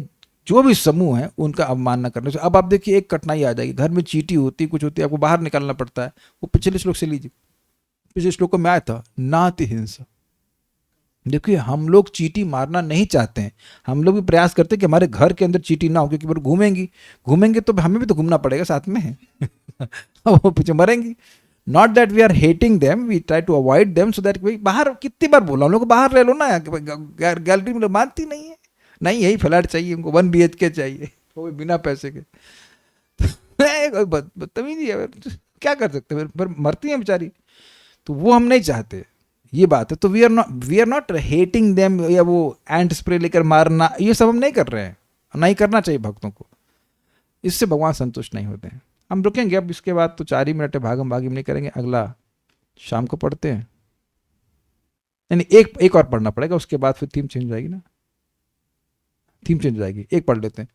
जो भी समूह है उनका अवमानना करने से। अब आप देखिए एक कठिनाई आ जाएगी, घर में चींटी होती कुछ होती है, आपको बाहर निकालना पड़ता है। वो पिछले श्लोक से लीजिए, पिछले श्लोक में आया था नाति हिंसा। देखिए हम लोग चींटी मारना नहीं चाहते हैं, हम लोग भी प्रयास करते हैं कि हमारे घर के अंदर चींटी ना हो, क्योंकि वो घूमेंगी तो हमें भी तो घूमना पड़ेगा साथ में वो पीछे मरेंगी। Not that we are hating them, we try to avoid them so that बाहर, कितनी बार बोला हम लोग बाहर रह लो ना, गैलरी में मानती नहीं है, नहीं यही फ्लैट चाहिए उनको, 1 BHK चाहिए, वो भी बिना पैसे के। बदतमीजी है, क्या कर सकते हैं, फिर मरती हैं बेचारी। तो वो हम नहीं चाहते, ये बात है। तो we are not hating them, या वो एंट स्प्रे लेकर मारना, ये सब हम नहीं कर रहे हैं, नहीं करना चाहिए भक्तों को, इससे भगवान संतुष्ट नहीं होते हैं। हम रुकेंगे अब, इसके बाद तो 4 ही मिनट है, भागम भागी नहीं करेंगे, अगला शाम को पढ़ते हैं। यानी एक और पढ़ना पड़ेगा, उसके बाद फिर थीम चेंज हो जाएगी ना, थीम चेंज हो जाएगी। एक पढ़ लेते हैं।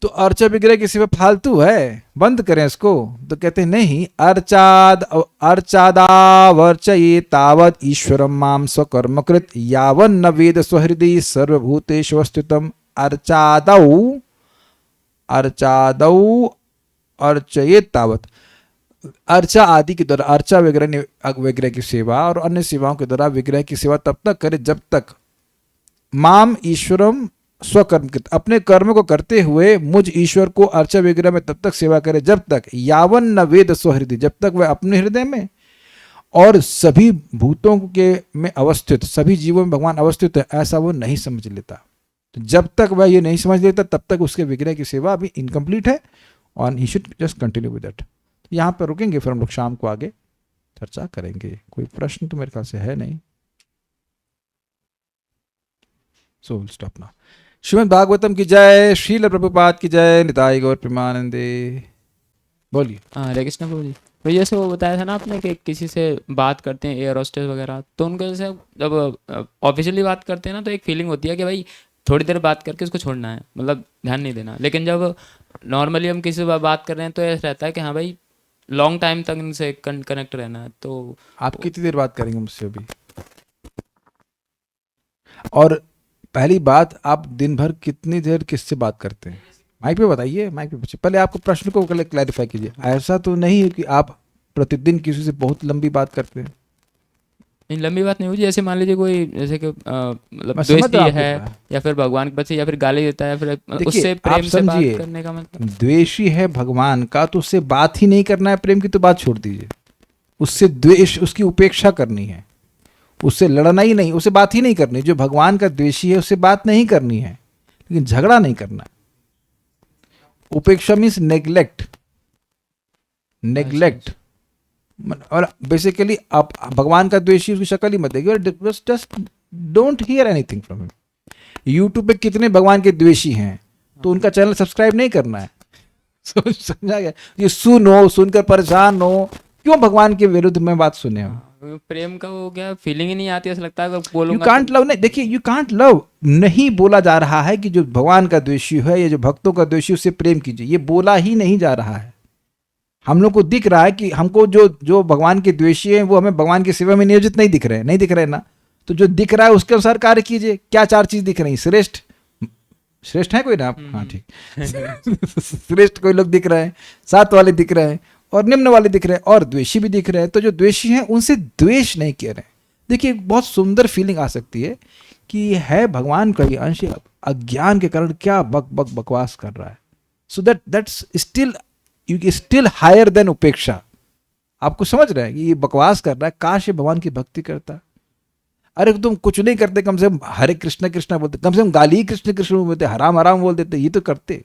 तो अर्चा विग्रह की सेवा फालतू है, बंद करें इसको। तो कहते हैं नहीं, अर्चादावर्चये तावद ईश्वरम माम स्वकर्मकृत यावन न वेद स्वहृदय सर्वभूतेषु स्थितम अर्चादौ अर्चये तावत। अर्चा आदि के द्वारा, अर्चा विग्रह की सेवा और अन्य सेवाओं के द्वारा विग्रह की सेवा तब तक करे जब तक माम ईश्वरम स्वकर्म कृत, अपने कर्म को करते हुए मुझ ईश्वर को अर्चा विग्रह में तब तक सेवा करे जब तक यावन न वेद स्वहृदय, जब तक वह अपने हृदय में और सभी भूतों के में अवस्थित, सभी जीवों में भगवान अवस्थित है, ऐसा वो नहीं समझ लेता। तो जब तक वह ये नहीं समझ लेता तब तक उसके विग्रह की सेवा अभी इनकम्प्लीट है, और he should just continue with that. यहाँ पर रुकेंगे, फिर हम लोग शाम को आगे चर्चा करेंगे। कोई प्रश्न तो मेरे ख्याल से है नहीं, so will stop now. Shrimad Bhagavatam की जय, श्रील प्रभुपाद की जय, निताई गौर प्रेमानंदे। बोलिए। हरे कृष्ण प्रभु जी। तो जैसे वो बताया था ना आपने कि किसी से बात करते हैं एयर होस्टेस वगैरह, तो उनको जैसे जब ऑफिशियली बात करते हैं ना, तो एक फीलिंग होती है कि भाई थोड़ी देर बात करके उसको छोड़ना है, मतलब ध्यान नहीं देना। लेकिन जब नॉर्मली हम किसी से बात कर रहे हैं तो ऐसा रहता है कि हाँ भाई लॉन्ग टाइम तक इनसे कनेक्ट रहना है। तो आप कितनी देर बात करेंगे मुझसे अभी? और पहली बात, आप दिन भर कितनी देर किससे बात करते हैं? माइक पे बताइए, माइक पे पूछिए। पहले आपको प्रश्न को क्लैरिफाई कीजिए। ऐसा तो नहीं है कि आप प्रतिदिन किसी से बहुत लंबी बात करते हैं? नहीं, लंबी बात नहीं हुई। जैसे मान लीजिए कोई जैसे कि मतलब मैं समझ द्वेषी रहा हूँ है, आपकी बात। या फिर भगवान के प्रति, या फिर गाली देता है, या फिर देखिए, उससे आप प्रेम से बात समझिए, करने का मतलब। द्वेषी है भगवान का तो उससे बात ही नहीं करना है, प्रेम की तो बात छोड़ दीजिए। उससे द्वेष, उसकी उपेक्षा करनी है, उससे लड़ना ही नहीं, उससे बात ही नहीं करनी। जो भगवान का द्वेषी है उससे बात नहीं करनी है, लेकिन झगड़ा नहीं करना है। उपेक्षा मीन्स नेग्लेक्ट, नेग्लेक्ट। और बेसिकली आप भगवान का द्वेषी, उसकी शक्ल ही मत देखिए, और just don't hear anything from him. YouTube पे कितने भगवान के द्वेषी हैं, तो उनका चैनल सब्सक्राइब नहीं करना है। समझा गया? ये सुनो, सुनकर परेशान हो, क्यों भगवान के विरुद्ध में बात सुने हो? प्रेम का वो क्या फीलिंग ही नहीं आती, ऐसा लगता है अगर यू बोलूंगा कांट लव। नहीं, देखिए, यू कांट लव नहीं बोला जा रहा है कि जो भगवान का द्वेषी है या जो भक्तों का द्वेषी उससे प्रेम कीजिए, ये बोला ही नहीं जा रहा है। हम लोग को दिख रहा है कि हमको जो जो भगवान के द्वेषी हैं वो हमें भगवान की सेवा में नियोजित नहीं दिख रहे हैं, नहीं दिख रहे हैं ना। तो जो दिख रहा है उसके अनुसार कार्य कीजिए। क्या 4 चीज दिख रही? श्रेष्ठ, श्रेष्ठ है कोई ना आप? हाँ ठीक। श्रेष्ठ कोई लोग दिख रहे हैं, 7 वाले दिख रहे हैं, और निम्न वाले दिख रहे हैं, और द्वेषी भी दिख रहे हैं। तो जो द्वेषी हैं उनसे द्वेष नहीं कर रहे हैं। देखिए, बहुत सुंदर फीलिंग आ सकती है कि है भगवान का ये अंश अज्ञान के कारण क्या बकवास कर रहा है। So that's still, you still higher than उपेक्षा। आपको समझ रहे हैं कि ये बकवास कर रहा है, काश ये भगवान की भक्ति करता। अरे तुम कुछ नहीं करते, कम से कम हरे कृष्ण कृष्ण बोलते, कम से कम गाली कृष्ण कृष्ण बोलते, हराम हराम बोल देते, ये तो करते।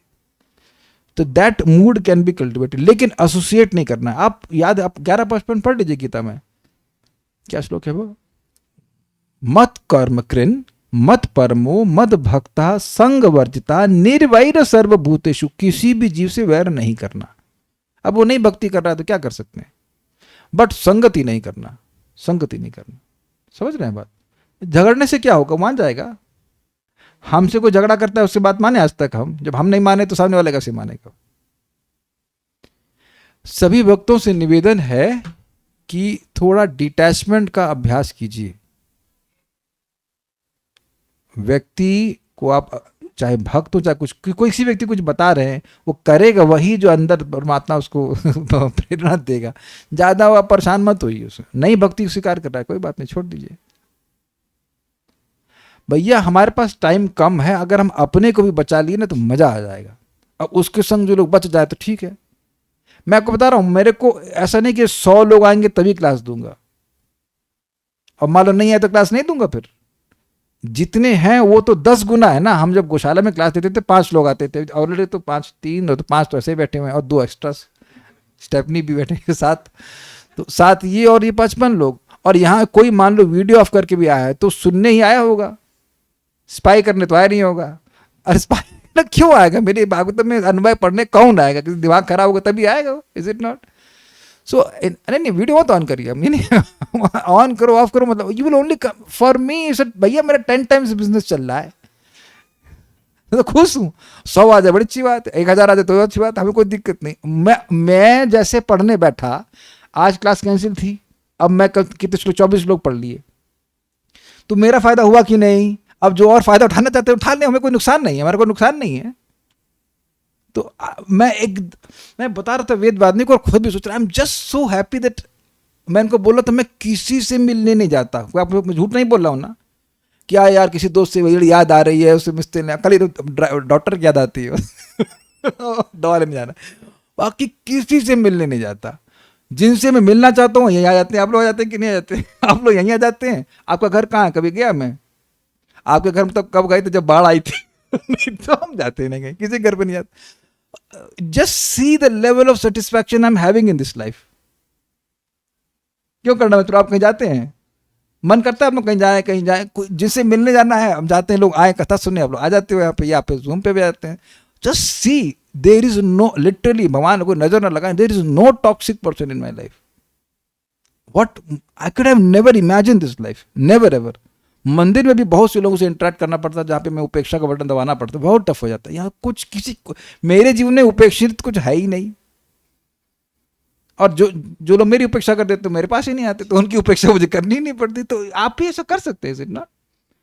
तो that mood can be cultivated, लेकिन एसोसिएट नहीं करना। आप याद, आप 11:55 पढ़ लीजिए गीता में, क्या श्लोक है वो? मत कर्म कृन मत परमो मद भक्ता संग वर्जिता निर्वैर सर्वभूतेषु, किसी भी जीव से वैर नहीं करना। अब वो नहीं भक्ति कर रहा है तो क्या कर सकते हैं, बट संगति नहीं करना, संगति नहीं करना। समझ रहे हैं बात? झगड़ने से क्या होगा, मान जाएगा। हमसे कोई झगड़ा करता है उससे बात माने आज तक हम? जब हम नहीं माने तो सामने वाले कैसे मानेगा? सभी भक्तों से निवेदन है कि थोड़ा डिटैचमेंट का अभ्यास कीजिए। व्यक्ति को आप, चाहे भक्त हो चाहे कुछ, कोई सी व्यक्ति कुछ बता रहे हैं, वो करेगा वही जो अंदर परमात्मा उसको प्रेरणा देगा। ज्यादा आप परेशान मत होइए उसमें। नई भक्ति स्वीकार कर रहा है, कोई बात नहीं, छोड़ दीजिए। भैया हमारे पास टाइम कम है, अगर हम अपने को भी बचा लिए ना तो मजा आ जाएगा। अब उसके संग जो लोग बच जाए तो ठीक है। मैं आपको बता रहा हूं, मेरे को ऐसा नहीं कि 100 लोग आएंगे तभी क्लास दूंगा, और मान लो नहीं आए तो क्लास नहीं दूंगा। फिर जितने हैं वो तो 10 गुना है ना। हम जब गौशाला में क्लास देते थे 5 लोग आते थे, ऑलरेडी तो 5, 3 तो 5 तो ऐसे ही बैठे हुए हैं, और 2 एक्स्ट्रा। स्टेफनी भी बैठे हैं साथ, तो साथ ये और ये 55 लोग, और यहाँ कोई मान लो वीडियो ऑफ करके भी आया है तो सुनने ही आया होगा, स्पाई करने तो आया नहीं होगा। अरे स्पाई ना क्यों आएगा, मेरे भागवत में अनुवाद पढ़ने कौन आएगा, किसी दिमाग खराब होगा तभी आएगा, इज इट नॉट? सो अरे नहीं, वीडियो मत ऑन करिए, नहीं ऑन करो ऑफ करो, मतलब you will only for me, भैया मेरा 10 टाइम्स बिजनेस चल रहा है, मैं तो खुश हूँ। 100 आ जाए बड़ी अच्छी बात है, 1000 आ जाए तो अच्छी बात, हमें कोई दिक्कत नहीं। मैं जैसे पढ़ने बैठा, आज क्लास कैंसिल थी, अब मैं कितने 24 लोग पढ़ लिए, तो मेरा फायदा हुआ कि नहीं? अब जो और फायदा उठाना चाहते हैं उठा लें, हमें कोई नुकसान नहीं है, हमारा कोई नुकसान नहीं है। तो मैं बता रहा था वेदवादिनी को, और खुद भी सोच रहा, आई am just so happy that, मैं इनको बोला था मैं किसी से मिलने नहीं जाता, मैं झूठ नहीं बोल रहा हूँ ना, क्या यार किसी दोस्त से याद आ रही है, उससे मिलते नहीं, कल डॉक्टर की याद आती है दवा लेने जाना, बाकी किसी से मिलने नहीं जाता। जिनसे मैं मिलना चाहता हूँ यहीं आ जाते हैं। आप लोग आ जाते हैं कि नहीं आ जाते? आप लोग यहीं आ जाते हैं। आपका घर कहाँ है? कभी गया मैं आपके घर में? तब कब गए थे? जब बाढ़ आई थी नहीं तो हम जाते नहीं गए, किसी घर पे नहीं जाते। Just see the level of satisfaction I am having in this life. क्यों करना मित्रों? आप कहीं जाते हैं, मन करता है आप लोग कहीं जाए, जिससे मिलने जाना है हम जाते हैं, लोग आए कथा सुनने, आप लोग आ जाते हो यहाँ पे जूम पे भी जाते हैं। Just see, there is no, literally भगवान को नजर न लगाएं, there is no toxic person in my life. What I could have never imagine this life, never ever. मंदिर में भी बहुत से लोगों से इंटरेक्ट करना पड़ता है, जहाँ पे मैं उपेक्षा का बटन दबाना पड़ता है, बहुत टफ हो जाता है। यहाँ कुछ किसी मेरे जीवन में उपेक्षित कुछ है ही नहीं, और जो लोग मेरी उपेक्षा कर देते तो मेरे पास ही नहीं आते, तो उनकी उपेक्षा मुझे करनी ही नहीं पड़ती। तो आप भी ऐसा कर सकते हैं ना,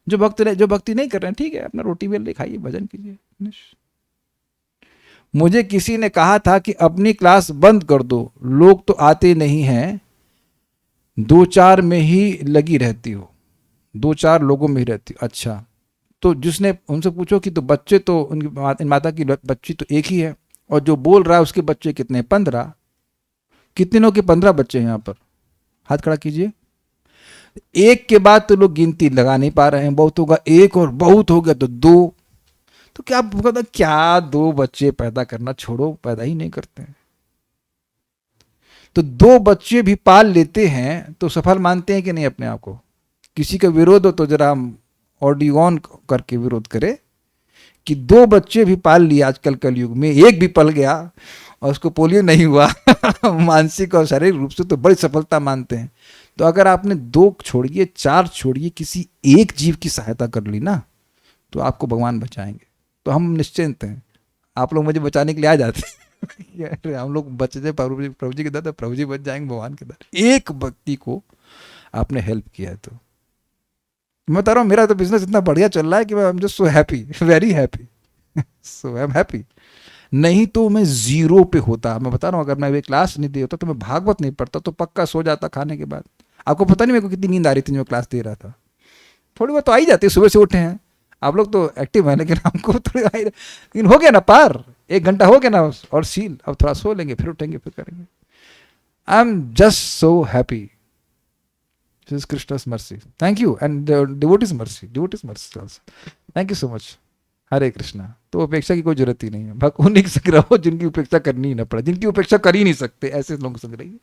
जो भक्ति नहीं कर रहे हैं, ठीक है, अपना रोटी बेल खाइए, भजन कीजिए। मुझे किसी ने कहा था कि अपनी क्लास बंद कर दो, लोग तो आते नहीं हैं, 2-4 में ही लगी रहती हो, 2-4 लोगों में ही रहती हो। अच्छा, तो जिसने उनसे पूछो कि तो बच्चे तो उनकी माता की बच्ची तो एक ही है, और जो बोल रहा है उसके बच्चे कितने? 15। कितने लोग के 15 बच्चे हैं यहाँ पर? हाथ खड़ा कीजिए। एक के बाद तो लोग गिनती लगा नहीं पा रहे हैं, बहुत होगा 1, और बहुत हो गया तो 2। तो क्या 2 बच्चे पैदा करना छोड़ो, पैदा ही नहीं करते हैं। तो 2 बच्चे भी पाल लेते हैं तो सफल मानते हैं कि नहीं अपने आप को? किसी का विरोध हो तो जरा हम ऑडियो ऑन करके विरोध करें कि 2 बच्चे भी पाल लिए आजकल कलयुग में, एक भी पल गया और उसको पोलियो नहीं हुआ मानसिक और शारीरिक रूप से, तो बड़ी सफलता मानते हैं। तो अगर आपने 2 छोड़िए, 4 छोड़िए, किसी एक जीव की सहायता कर ली ना, तो आपको भगवान बचाएंगे। तो हम निश्चिंत हैं, आप लोग मुझे बचाने के लिए आ जाते हैं हम लोग बच जाए प्रभु जी के दर, प्रभु जी बच जाएंगे भगवान के दर। एक व्यक्ति को आपने हेल्प किया है, तो मैं बता रहा हूँ, मेरा तो बिजनेस इतना बढ़िया चल रहा है कि आई am just so happy, very happy, so I am happy. नहीं तो मैं 0 पे होता। मैं बता रहा हूँ, अगर मैं वे क्लास नहीं दे होता तो मैं भागवत नहीं पढ़ता, तो पक्का सो जाता खाने के बाद। आपको पता नहीं मेरे को कितनी नींद आ रही थी जो क्लास दे रहा था। थोड़ी बहुत तो आई जाती है, सुबह से उठे हैं, आप लोग तो एक्टिव हैं, लेकिन हमको थोड़ी आई, लेकिन हो गया ना पार, 1 घंटा हो गया ना, और सील, अब थोड़ा सो लेंगे, फिर उठेंगे, फिर करेंगे। I am just so happy. This is Krishna's mercy, thank you, and devotees mercy also, thank you so much. Hare Krishna. तो उपेक्षा की कोई जरूरत ही नहीं है, उन्हीं के संग रहो जिनकी उपेक्षा करनी ही ना पड़े, जिनकी उपेक्षा कर ही नहीं सकते, ऐसे लोगों के संग रहिए।